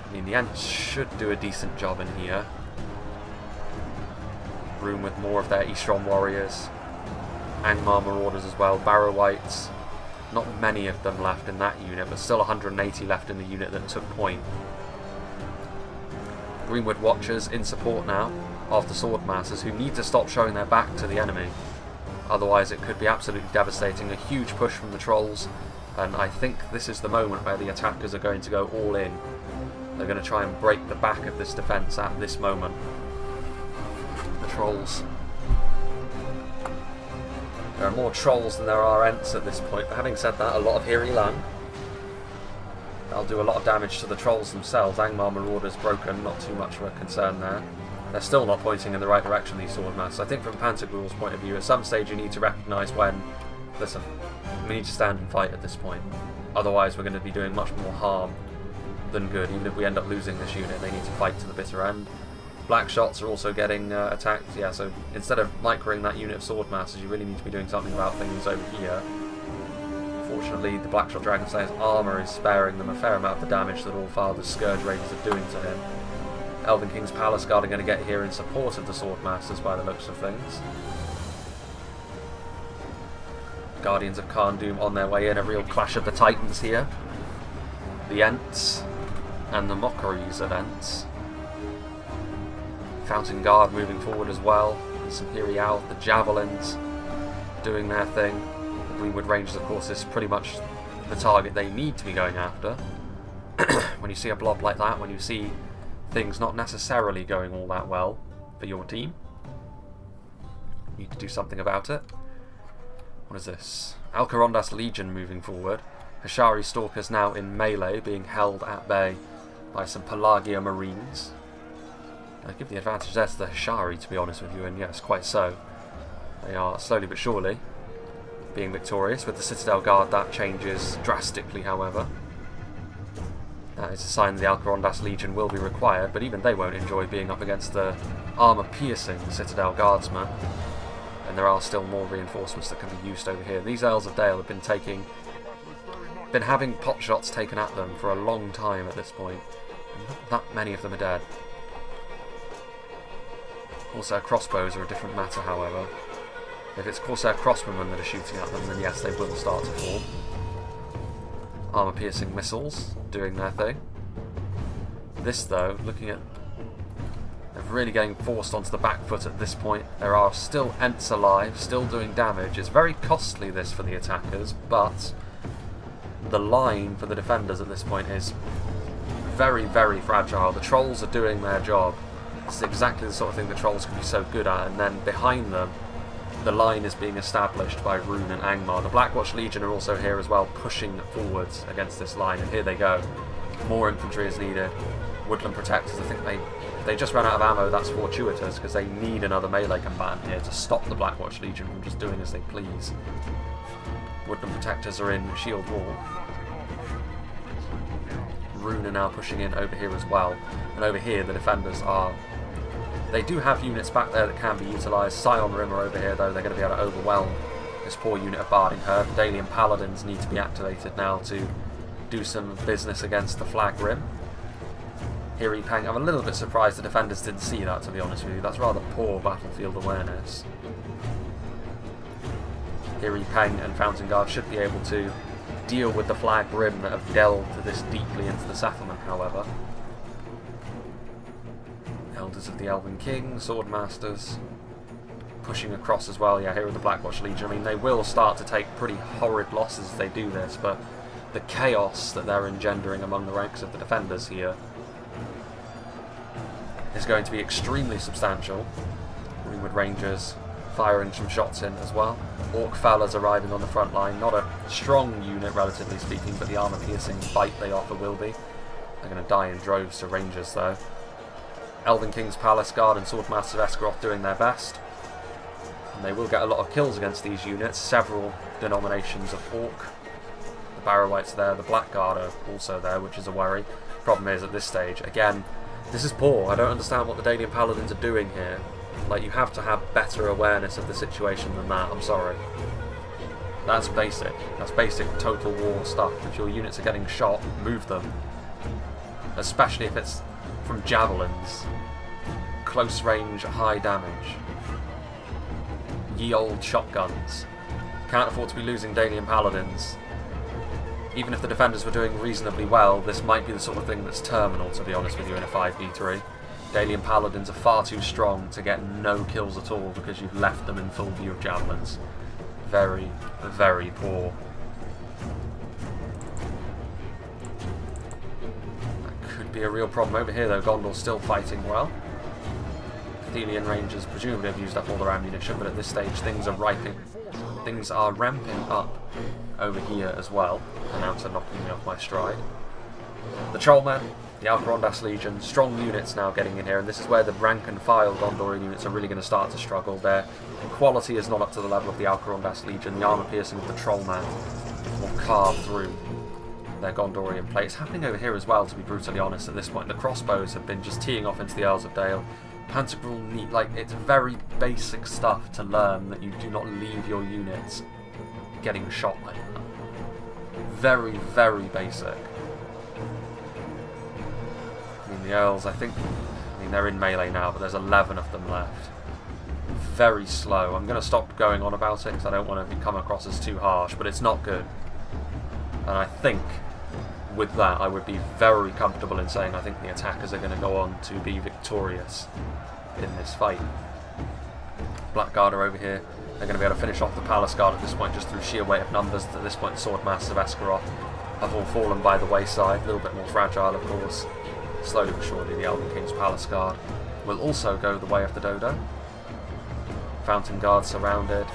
I mean, the Ents should do a decent job in here. Room with more of their Eastron warriors. Angmar Marauders as well. Barrow-wights. Not many of them left in that unit, but still 180 left in the unit that took point. Greenwood Watchers in support now of the Swordmasters, who need to stop showing their back to the enemy. Otherwise it could be absolutely devastating. A huge push from the Trolls, and I think this is the moment where the attackers are going to go all in. They're going to try and break the back of this defence at this moment. The Trolls. There are more Trolls than there are Ents at this point, but having said that, a lot of Hiri Lan. That'll do a lot of damage to the Trolls themselves. Angmar Marauders broken, not too much of a concern there. They're still not pointing in the right direction, these Swordmasters. I think from Pantagruel's point of view, at some stage you need to recognise when, listen, we need to stand and fight at this point. Otherwise we're going to be doing much more harm than good. Even if we end up losing this unit, they need to fight to the bitter end. Black Shots are also getting attacked. Yeah, so instead of microing that unit of Swordmasters, you really need to be doing something about things over here. Unfortunately, the Blackshot Dragonslayer's armour is sparing them a fair amount of the damage that Allfather's Scourge Raiders are doing to him. Elven King's Palace Guard are going to get here in support of the Swordmasters by the looks of things. Guardians of Kharn on their way in, a real clash of the titans here. The Ents and the Mockeries of Ents. Fountain Guard moving forward as well. Some Hirial, the Javelins doing their thing. The Greenwood Rangers, of course, is pretty much the target they need to be going after. When you see a blob like that, when you see things not necessarily going all that well for your team, you need to do something about it. What is this? Alcarondas Legion moving forward. Hashari Stalkers now in melee, being held at bay by some Pelagia Marines. I give the advantage there to the Hashari, to be honest with you, and yes, quite so. They are slowly but surely being victorious. With the Citadel Guard, that changes drastically, however. That is a sign the Alcarondas Legion will be required, but even they won't enjoy being up against the armour-piercing Citadel Guardsmen. And there are still more reinforcements that can be used over here. These Elves of Dale have been having pot shots taken at them for a long time at this point. And not that many of them are dead. Corsair crossbows are a different matter, however. If it's Corsair crossbowmen that are shooting at them, then yes, they will start to fall. Armour-piercing missiles doing their thing. This, though, looking at... they're really getting forced onto the back foot at this point. There are still Ents alive, still doing damage. It's very costly, this, for the attackers, but the line for the defenders at this point is very, very fragile. The Trolls are doing their job. It's exactly the sort of thing the Trolls can be so good at, and then behind them, the line is being established by Rhun and Angmar. The Blackwatch Legion are also here as well, pushing forwards against this line, and here they go. More infantry is needed. Woodland Protectors, I think they just ran out of ammo. That's fortuitous, because they need another melee combatant here to stop the Blackwatch Legion from just doing as they please. Woodland Protectors are in shield wall. Rhun are now pushing in over here as well, and over here the defenders are... they do have units back there that can be utilised. Scion Rim are over here, though. They're going to be able to overwhelm this poor unit of Barding Herd. The Dalian Paladins need to be activated now to do some business against the Flag Rim. Hiri Peng, I'm a little bit surprised the defenders didn't see that, to be honest with you. That's rather poor battlefield awareness. Hiri Peng and Fountain Guard should be able to deal with the Flag Rim that have delved this deeply into the settlement, however. Elders of the Elven King, Swordmasters, pushing across as well. Yeah, here are the Blackwatch Legion. I mean, they will start to take pretty horrid losses as they do this, but the chaos that they're engendering among the ranks of the defenders here is going to be extremely substantial. Greenwood Rangers firing some shots in as well. Orc Fellas arriving on the front line. Not a strong unit, relatively speaking, but the armour-piercing bite they offer will be. They're going to die in droves to Rangers, though. Elven King's Palace Guard and Swordmasters of Esgaroth doing their best. And they will get a lot of kills against these units. Several denominations of Orc. The Barrow-wights there, the Blackguard are also there, which is a worry. Problem is, at this stage, again, this is poor. I don't understand what the Dalian Paladins are doing here. Like, you have to have better awareness of the situation than that, I'm sorry. That's basic. That's basic Total War stuff. If your units are getting shot, move them. Especially if it's from javelins. Close range, high damage. Ye old shotguns. Can't afford to be losing Dalian Paladins. Even if the defenders were doing reasonably well, this might be the sort of thing that's terminal, to be honest with you, in a 5v3. Dalian Paladins are far too strong to get no kills at all because you've left them in full view of javelins. Very, very poor. That could be a real problem over here, though. Gondor's still fighting well. Athelian Rangers presumably have used up all their ammunition, but at this stage things are ramping up over here as well. Announcer knocking me off my stride. The Trollmen, the Alcarondas Legion, strong units now getting in here, and this is where the rank and file Gondorian units are really going to start to struggle. Their quality is not up to the level of the Alcarondas Legion. The armour piercing of the Trollman will carve through their Gondorian plate. It's happening over here as well, to be brutally honest, at this point. The crossbows have been just teeing off into the Elves of Dale. Pantagruel need, like, it's very basic stuff to learn that you do not leave your units getting shot like that. very, very basic. I mean, the Earls, I mean, they're in melee now, but there's 11 of them left. Very slow. I'm going to stop going on about it because I don't want to come across as too harsh, but it's not good. And I think with that I would be very comfortable in saying I think the attackers are going to go on to be victorious in this fight. Blackguard are over here. They're going to be able to finish off the Palace Guard at this point just through sheer weight of numbers. At this point, the Swordmasters of Escaroth have all fallen by the wayside. A little bit more fragile, of course. Slowly but surely, the Elven King's Palace Guard will also go the way of the Dodo. Fountain Guard surrounded.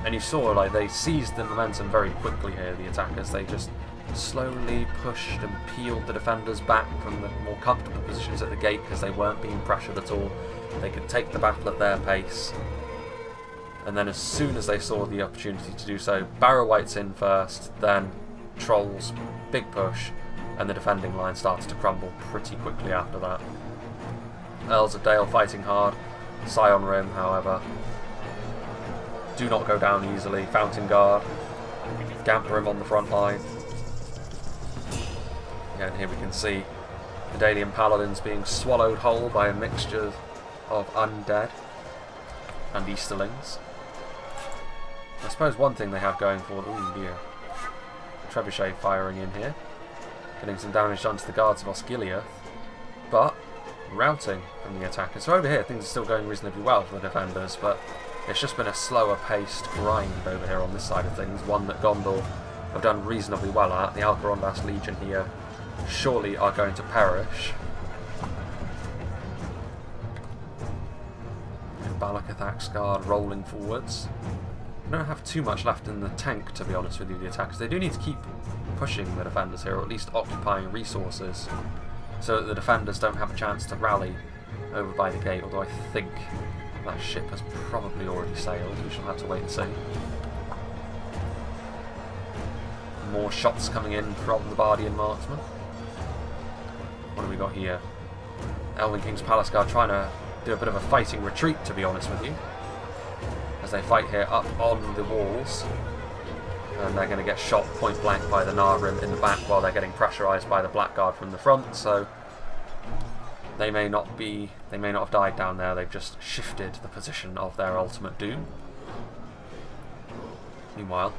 And you saw, like, they seized the momentum very quickly here, the attackers. They just slowly pushed and peeled the defenders back from the more comfortable positions at the gate because they weren't being pressured at all. They could take the battle at their pace. And then as soon as they saw the opportunity to do so, Barrow White's in first, then Trolls, big push, and the defending line started to crumble pretty quickly after that. Elves of Dale fighting hard. Scion Rim, however, do not go down easily. Fountain Guard, Gamperim on the front line. Again, here we can see the Dalian Paladins being swallowed whole by a mixture of undead and Easterlings. I suppose one thing they have going for them, ooh dear, Trebuchet firing in here, getting some damage done to the guards of Osgiliath, but routing from the attackers. So over here things are still going reasonably well for the defenders, but it's just been a slower paced grind over here on this side of things, one that Gondor have done reasonably well at. The Blackwatch Legion here surely are going to perish. Balakathak's guard rolling forwards. They don't have too much left in the tank, to be honest with you, the attackers. They do need to keep pushing the defenders here, or at least occupying resources, so that the defenders don't have a chance to rally over by the gate, although I think that ship has probably already sailed. We shall have to wait and see. More shots coming in from the Bardian marksman. What have we got here? Elven King's Palace Guard trying to do a bit of a fighting retreat, to be honest with you, as they fight here up on the walls, and they're going to get shot point blank by the Nahrim in the back while they're getting pressurised by the Blackguard from the front. So they may not have died down there. They've just shifted the position of their ultimate doom. Meanwhile,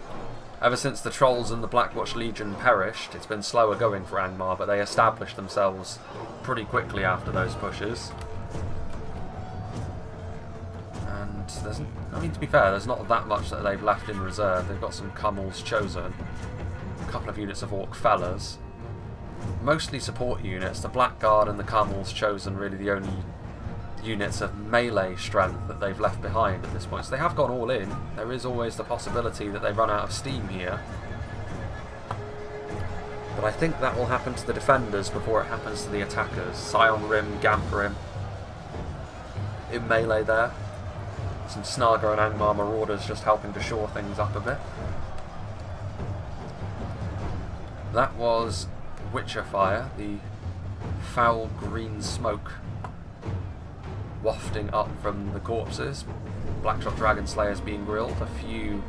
ever since the Trolls and the Blackwatch Legion perished, it's been slower going for Angmar, but they established themselves pretty quickly after those pushes. And there's, I mean, to be fair, there's not that much that they've left in reserve. They've got some Cummels Chosen, a couple of units of Orc Fellers, mostly support units. The Blackguard and the Cummels Chosen really the only units of melee strength that they've left behind at this point. So they have gone all in. There is always the possibility that they run out of steam here. But I think that will happen to the defenders before it happens to the attackers. Scion Rim, Gamperim in melee there. Some Snaga and Angmar Marauders just helping to shore things up a bit. That was Witcher Fire, the foul green smoke wafting up from the corpses. Blackshot Dragon Slayers being grilled, a few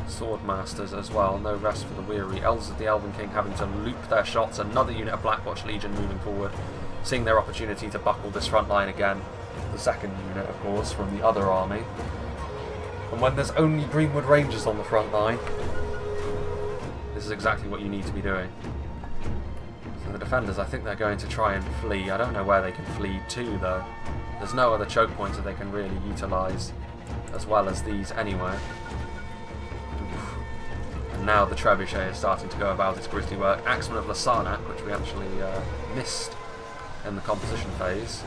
Swordmasters as well, no rest for the weary. Elves of the Elven King having to loop their shots, another unit of Blackwatch Legion moving forward, seeing their opportunity to buckle this front line again. The second unit, of course, from the other army. And when there's only Greenwood Rangers on the front line, this is exactly what you need to be doing. So the defenders, I think they're going to try and flee. I don't know where they can flee to, though. There's no other choke points that they can really utilise as well as these anyway. And now the Trebuchet is starting to go about its grisly work. Axeman of Lasarnak, which we actually missed in the composition phase.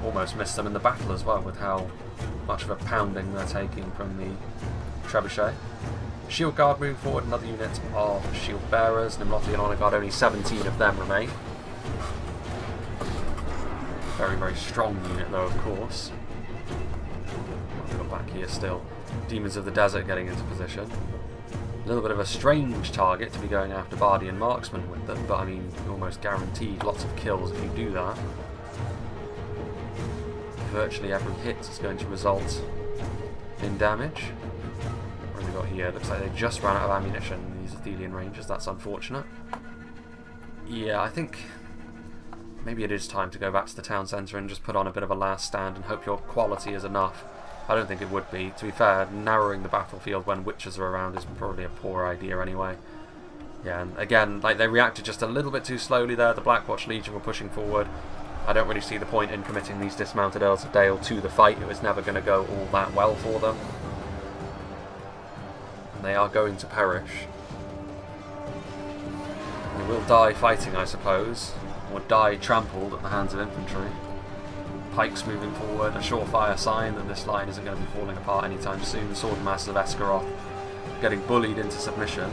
Almost missed them in the battle as well, with how much of a pounding they're taking from the Trebuchet. Shield Guard moving forward, another unit of Shield Bearers. Nimloti and Honour Guard, only 17 of them remain. Very, very strong unit though, of course. I've got back here still. Demons of the Desert getting into position. A little bit of a strange target to be going after Bardian Marksman with them, but I mean, almost guaranteed lots of kills if you do that. Virtually every hit is going to result in damage. What have we got here? Looks like they just ran out of ammunition. these Athelian Rangers. That's unfortunate. Yeah, I think maybe it is time to go back to the town centre and just put on a bit of a last stand and hope your quality is enough. I don't think it would be. To be fair, narrowing the battlefield when witches are around is probably a poor idea anyway. Yeah, and again, like, they reacted just a little bit too slowly there. The Blackwatch Legion were pushing forward. I don't really see the point in committing these dismounted Elves of Dale to the fight. It was never going to go all that well for them. And they are going to perish. They will die fighting, I suppose, or die trampled at the hands of infantry. Pikes moving forward, a surefire sign that this line isn't going to be falling apart anytime soon. The Swordmasters of Esgaroth getting bullied into submission.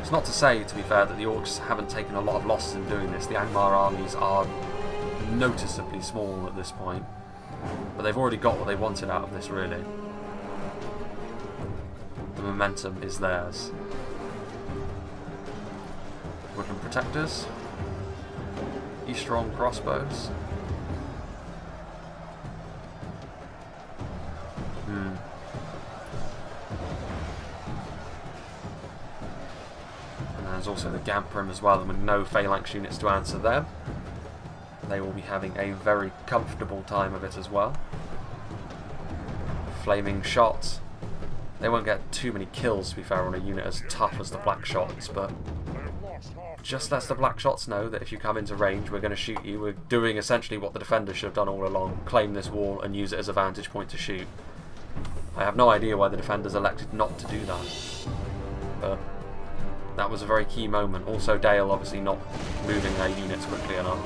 It's not to say, to be fair, that the Orcs haven't taken a lot of losses in doing this. The Angmar armies are noticeably small at this point, but they've already got what they wanted out of this, really. The momentum is theirs. Woodland Protectors, Eastron crossbows. And there's also the Gamprim as well, and with no phalanx units to answer them, they will be having a very comfortable time of it as well. Flaming shots. They won't get too many kills, to be fair, on a unit as tough as the Black Shots, but just lets the Black Shots know that if you come into range, we're going to shoot you. We're doing essentially what the defenders should have done all along: claim this wall and use it as a vantage point to shoot. I have no idea why the defenders elected not to do that, but that was a very key moment. Also, Dale obviously not moving their units quickly enough.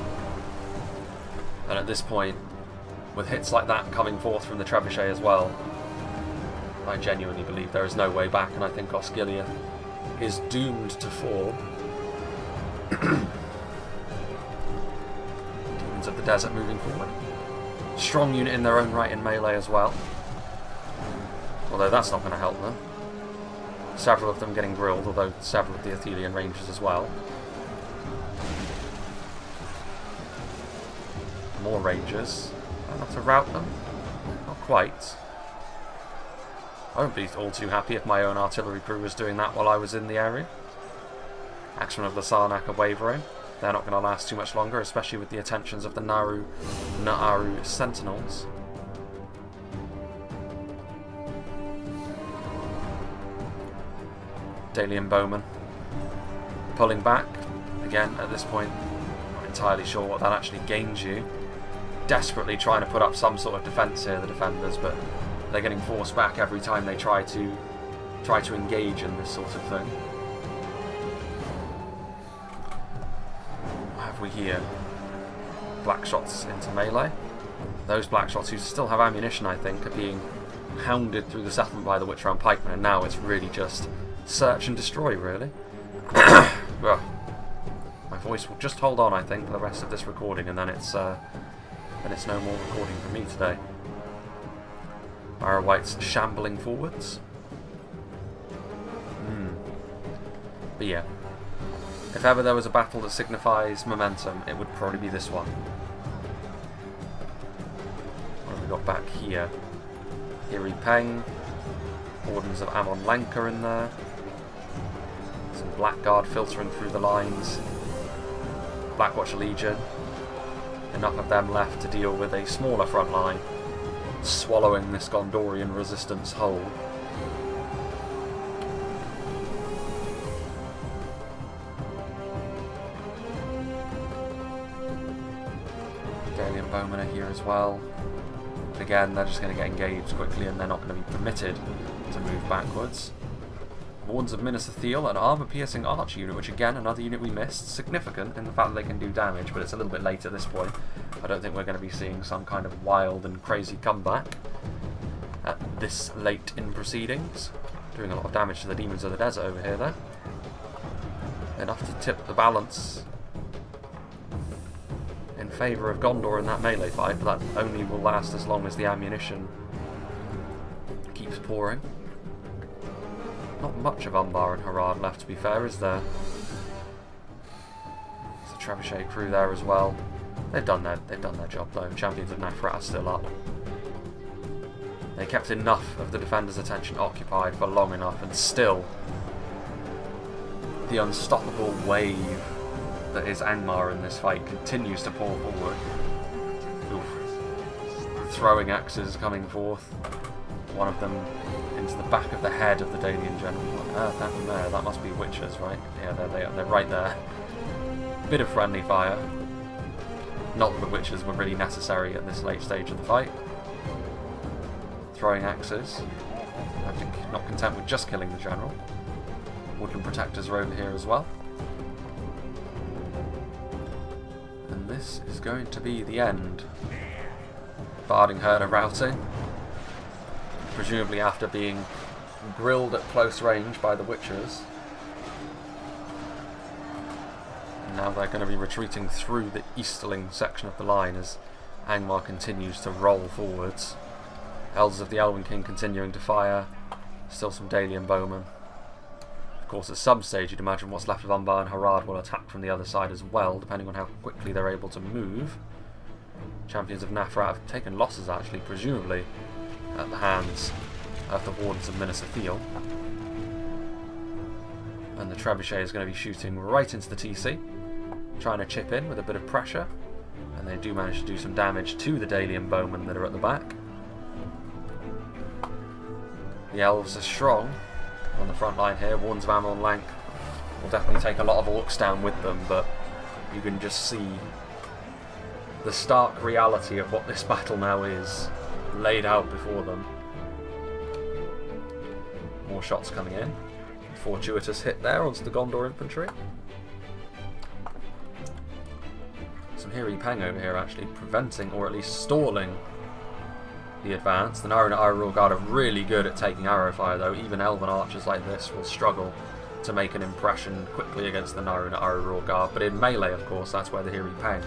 And at this point, with hits like that coming forth from the Trebuchet as well, I genuinely believe there is no way back, and I think OSGILIATH is doomed to fall. Demons of the Desert moving forward. Strong unit in their own right in melee as well. Although that's not going to help them. Several of them getting grilled, although several of the Athelian Rangers as well. More Rangers. Enough to rout them? Not quite. I wouldn't be all too happy if my own artillery crew was doing that while I was in the area. Axemen of the Sarnak are wavering. They're not going to last too much longer, especially with the attentions of the Naaru Sentinels. Dalian Bowmen pulling back. Again, at this point, not entirely sure what that actually gains you. Desperately trying to put up some sort of defence here, the defenders, but they're getting forced back every time they try to engage in this sort of thing. What have we here? Black Shots into melee. Those Black Shots, who still have ammunition, I think, are being hounded through the settlement by the Witch-Round Pikemen, and now it's really just search and destroy, really. Well, my voice will just hold on, I think, for the rest of this recording, and then it's no more recording for me today. Barrow-wights shambling forwards. But yeah, if ever there was a battle that signifies momentum, it would probably be this one. What have we got back here? Iri Peng, Wardens of Amon Lanka in there. Some Blackguard filtering through the lines. Blackwatch Legion. Enough of them left to deal with a smaller front line, swallowing this Gondorian resistance whole. Dalian Bowmen are here as well. But again, they're just going to get engaged quickly, and they're not going to be permitted to move backwards. Wardens of Minas Ithil, an armour-piercing arch unit, which again, another unit we missed. Significant in the fact that they can do damage, but it's a little bit late at this point. I don't think we're going to be seeing some kind of wild and crazy comeback at this late in proceedings. Doing a lot of damage to the Demons of the Desert over here, though. Enough to tip the balance in favour of Gondor in that melee fight, but that only will last as long as the ammunition keeps pouring. Not much of Umbar and Harad left, to be fair, is there? There's a Trebuchet crew there as well. They've done their job though. Champions of Nafrat are still up. They kept enough of the defenders' attention occupied for long enough, and still The unstoppable wave that is Angmar in this fight continues to pour forward. Oof. Throwing axes coming forth. One of them into the back of the head of the Dalian general. What on earth happened there? That must be witches, right? Yeah, there they are. They're right there. Bit of friendly fire. Not that the witches were really necessary at this late stage of the fight. Throwing axes. I think not content with just killing the general. Woodland protectors are over here as well. And this is going to be the end. Barding herd are routing. Presumably after being grilled at close range by the witches. And now they're going to be retreating through the easterling section of the line as Angmar continues to roll forwards. Elves of the Elven King continuing to fire. Still some Dalian bowmen. Of course, at some stage you'd imagine what's left of Umbar and Harad will attack from the other side as well, depending on how quickly they're able to move. Champions of Nafrat have taken losses, actually, presumably at the hands of the Wardens of Minas Ithil. And the Trebuchet is going to be shooting right into the TC, trying to chip in with a bit of pressure. And they do manage to do some damage to the Dalian bowmen that are at the back. The Elves are strong on the front line here. Wardens of Amon Lank will definitely take a lot of orcs down with them, but you can just see the stark reality of what this battle now is laid out before them. More shots coming in. Fortuitous hit there onto the Gondor infantry. Some Hiri Peng over here actually preventing, or at least stalling, the advance. The Naruna Arurul Guard are really good at taking arrow fire though. Even elven archers like this will struggle to make an impression quickly against the Naruna Arurul Guard. But in melee, of course, that's where the Hiri Peng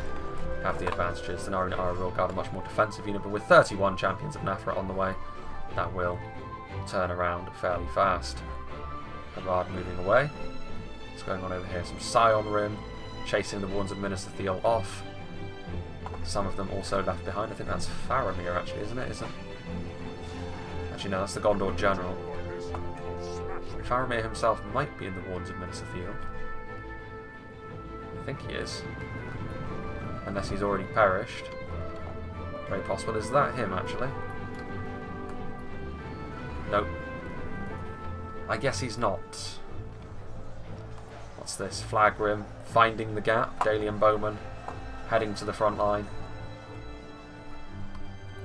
have the advantages. The Naruna Arurul Guard are much more defensive unit, but with 31 champions of Nafrat on the way, that will turn around fairly fast. Harad moving away. What's going on over here? Some Scion Rim chasing the Wardens of Minas Ithil off. Some of them also left behind. I think that's Faramir actually, isn't it? Actually no, that's the Gondor General. Faramir himself might be in the Wardens of Minas Ithil. I think he is. Unless he's already perished. Very possible. Is that him actually? Nope. I guess he's not. What's this? Flag Rim. Finding the gap. Dalian bowmen heading to the front line.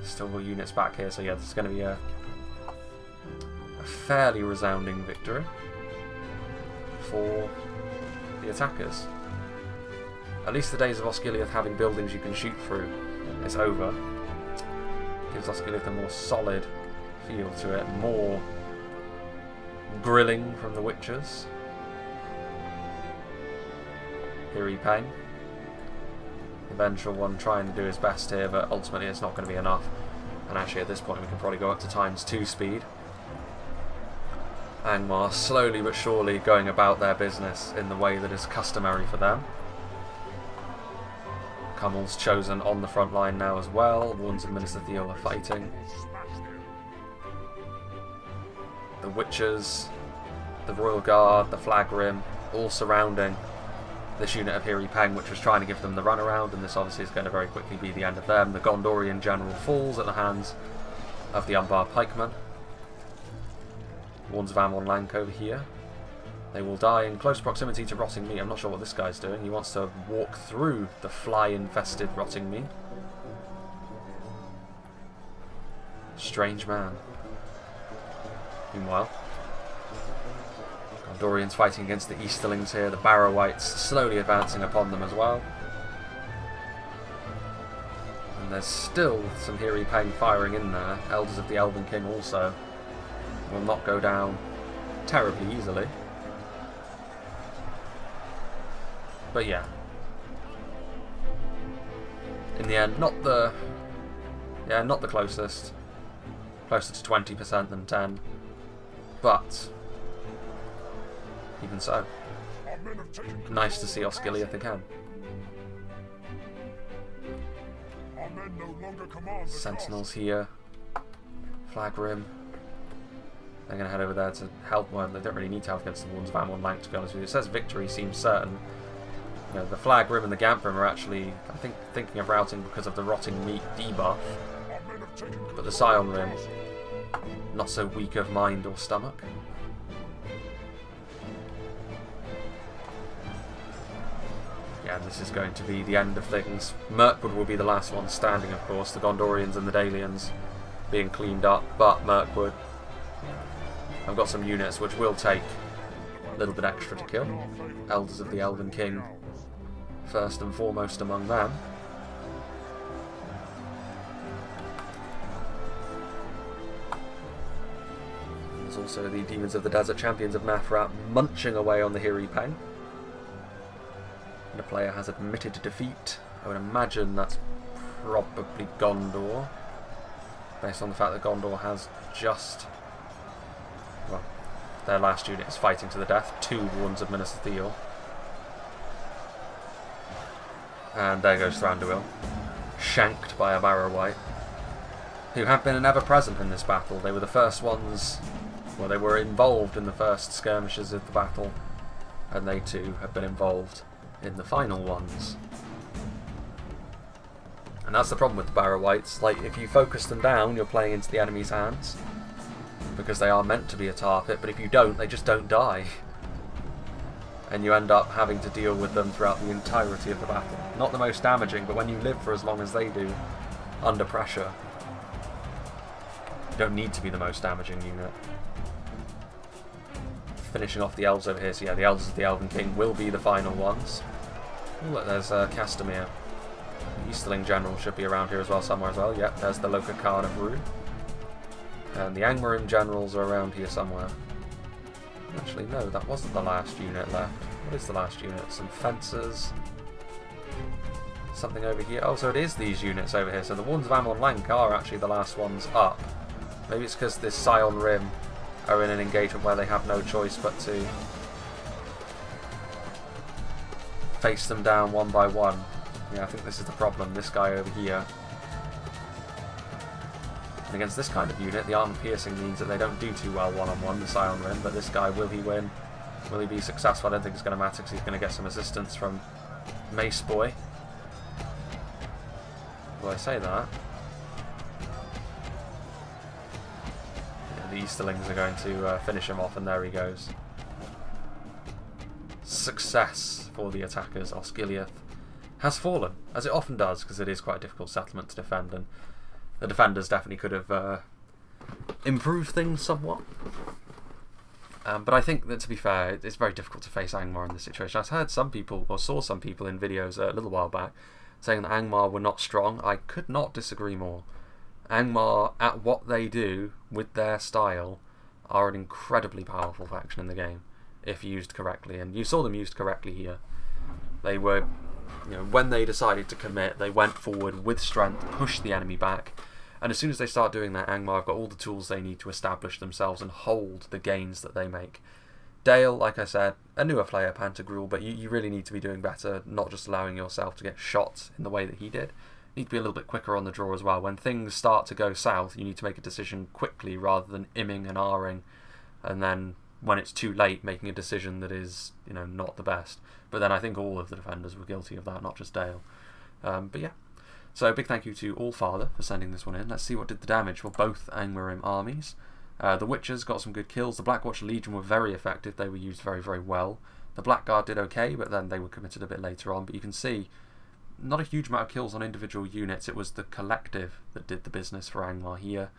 Still units back here, so yeah, this is going to be a fairly resounding victory for the attackers. At least the days of Osgiliath having buildings you can shoot through is over. Gives Osgiliath a more solid feel to it, more grilling from the witches. Hiri Peng, the vengeful one, trying to do his best here, but ultimately it's not going to be enough. And actually at this point we can probably go up to ×2 speed. Angmar slowly but surely going about their business in the way that is customary for them. Cummel's chosen on the front line now as well. Wardens of Minas Ithil are fighting. The Witches, the Royal Guard, the Flag Rim, all surrounding this unit of Hiri Peng, which was trying to give them the runaround, and this obviously is going to very quickly be the end of them. The Gondorian general falls at the hands of the Umbar pikemen. Wardens of Amon Lank over here. They will die in close proximity to Rotting Meat. I'm not sure what this guy's doing. He wants to walk through the fly-infested Rotting Meat. Strange man. Meanwhile, Gondorians fighting against the Easterlings here. The Barrow-wights slowly advancing upon them as well. And there's still some Hiri Peng firing in there. Elders of the Elven King also will not go down terribly easily. But yeah, in the end, not the closest. Closer to 20% than 10, but even so, nice to see Osgiliath again. Sentinels here, Flag Rim, They're going to head over there to help. Well, they don't really need to help against the Warns of Amon Lank, to be honest with you. It says victory seems certain. You know, the Flag Rim and the Gamp Rim are actually, I think, thinking of routing because of the rotting meat debuff. But the Scion Rim, not so weak of mind or stomach. Yeah, and this is going to be the end of things. Mirkwood will be the last one standing, of course. The Gondorians and the Dalians being cleaned up, but Mirkwood, I've got some units which will take a little bit extra to kill. Elders of the Elven King, first and foremost among them. There's also the Demons of the Desert, Champions of Mafrat, munching away on the Hiri Peng. And the player has admitted defeat. I would imagine that's probably Gondor, based on the fact that Gondor has just, well, their last unit is fighting to the death. 2 Warns of Minas Ithil. And there goes Thranduil, shanked by a Barrow-wight, who have been ever-present in this battle. They were the first ones, well, they were involved in the first skirmishes of the battle, and they too have been involved in the final ones. And that's the problem with the Barrow-wights. Like, if you focus them down, you're playing into the enemy's hands, because they are meant to be a tar pit, but if you don't, they just don't die. And you end up having to deal with them throughout the entirety of the battle. Not the most damaging, but when you live for as long as they do, under pressure, you don't need to be the most damaging unit. Finishing off the elves over here, so yeah, the Elders of the Elven King will be the final ones. Ooh, look, there's Castamere. The Easterling General should be around here as well, somewhere as well. Yep, there's the Loka Khan of Rhun. And the Angmar Generals are around here somewhere. Actually, no, that wasn't the last unit left. What is the last unit? Some fencers. Something over here. Oh, so it is these units over here. So the Warns of Amon Lank are actually the last ones up. Maybe it's because this Scion Rim are in an engagement where they have no choice but to face them down one by one. Yeah, I think this is the problem. This guy over here. And against this kind of unit, the armor piercing means that they don't do too well one-on-one, the Scion Rim, but this guy, will he win? Will he be successful? I don't think it's going to matter because he's going to get some assistance from Mace Boy. Will I say that? Yeah, the Easterlings are going to finish him off, and there he goes. Success for the attackers. Osgiliath has fallen, as it often does, because it is quite a difficult settlement to defend, and the defenders definitely could have improved things somewhat. But I think that, to be fair, it's very difficult to face Angmar in this situation. I've heard some people, or saw some people in videos a little while back, saying that Angmar were not strong. I could not disagree more. Angmar, at what they do with their style, are an incredibly powerful faction in the game, if used correctly. And you saw them used correctly here. They were, you know, when they decided to commit, they went forward with strength, pushed the enemy back, and as soon as they start doing that, Angmar have got all the tools they need to establish themselves and hold the gains that they make. Dale, like I said, a newer player, Pantagruel, but you really need to be doing better, not just allowing yourself to get shot in the way that he did. You need to be a little bit quicker on the draw as well. When things start to go south, you need to make a decision quickly rather than imming and ahhing, and then when it's too late, making a decision that is, you know, not the best. But then I think all of the defenders were guilty of that, not just Dale. But yeah. So big thank you to Allfather for sending this one in. Let's see what did the damage for both Angmar armies. The Witchers got some good kills. The Blackwatch Legion were very effective. They were used very, very well. The Blackguard did okay, but then they were committed a bit later on. But you can see, not a huge amount of kills on individual units. It was the collective that did the business for Angmar here.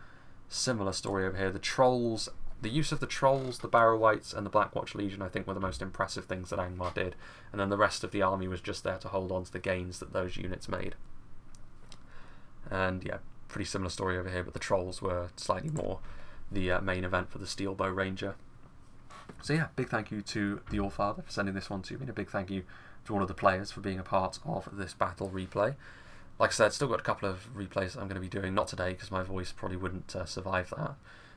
Similar story over here. The Trolls, the use of the Trolls, the Barrow-wights, and the Blackwatch Legion, I think, were the most impressive things that Angmar did. And then the rest of the army was just there to hold on to the gains that those units made. And yeah, pretty similar story over here, but the Trolls were slightly more the main event for the Steelbow Ranger. So yeah, big thank you to the Allfather for sending this one to me, and a big thank you to all of the players for being a part of this battle replay. Like I said, still got a couple of replays that I'm going to be doing, not today because my voice probably wouldn't survive that.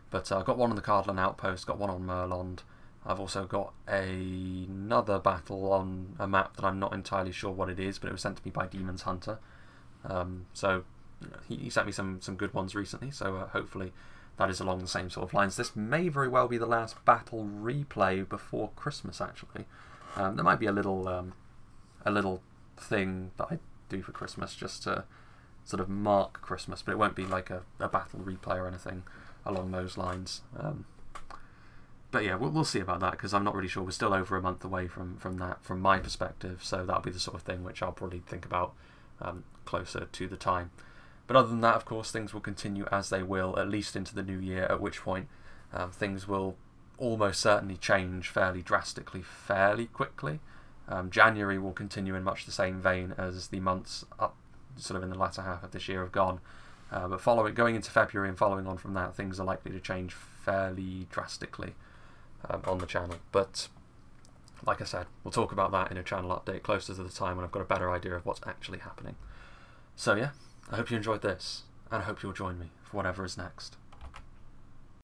But I've got one on the Cardland Outpost, got one on Merlond. I've also got another battle on a map that I'm not entirely sure what it is, but it was sent to me by Demon's Hunter. So you know, he sent me some good ones recently, so hopefully that is along the same sort of lines. This may very well be the last battle replay before Christmas, actually. There might be a little thing that I do for Christmas just to sort of mark Christmas, but it won't be like a battle replay or anything along those lines. But yeah, we'll see about that, because I'm not really sure. We're still over a month away from that, from my perspective, so that'll be the sort of thing which I'll probably think about closer to the time. But other than that, of course, things will continue as they will, at least into the new year, at which point things will almost certainly change fairly drastically, fairly quickly. January will continue in much the same vein as the months up sort of in the latter half of this year have gone. But going into February and following on from that, things are likely to change fairly drastically on the channel. But like I said, we'll talk about that in a channel update closer to the time when I've got a better idea of what's actually happening. So yeah, I hope you enjoyed this, and I hope you'll join me for whatever is next.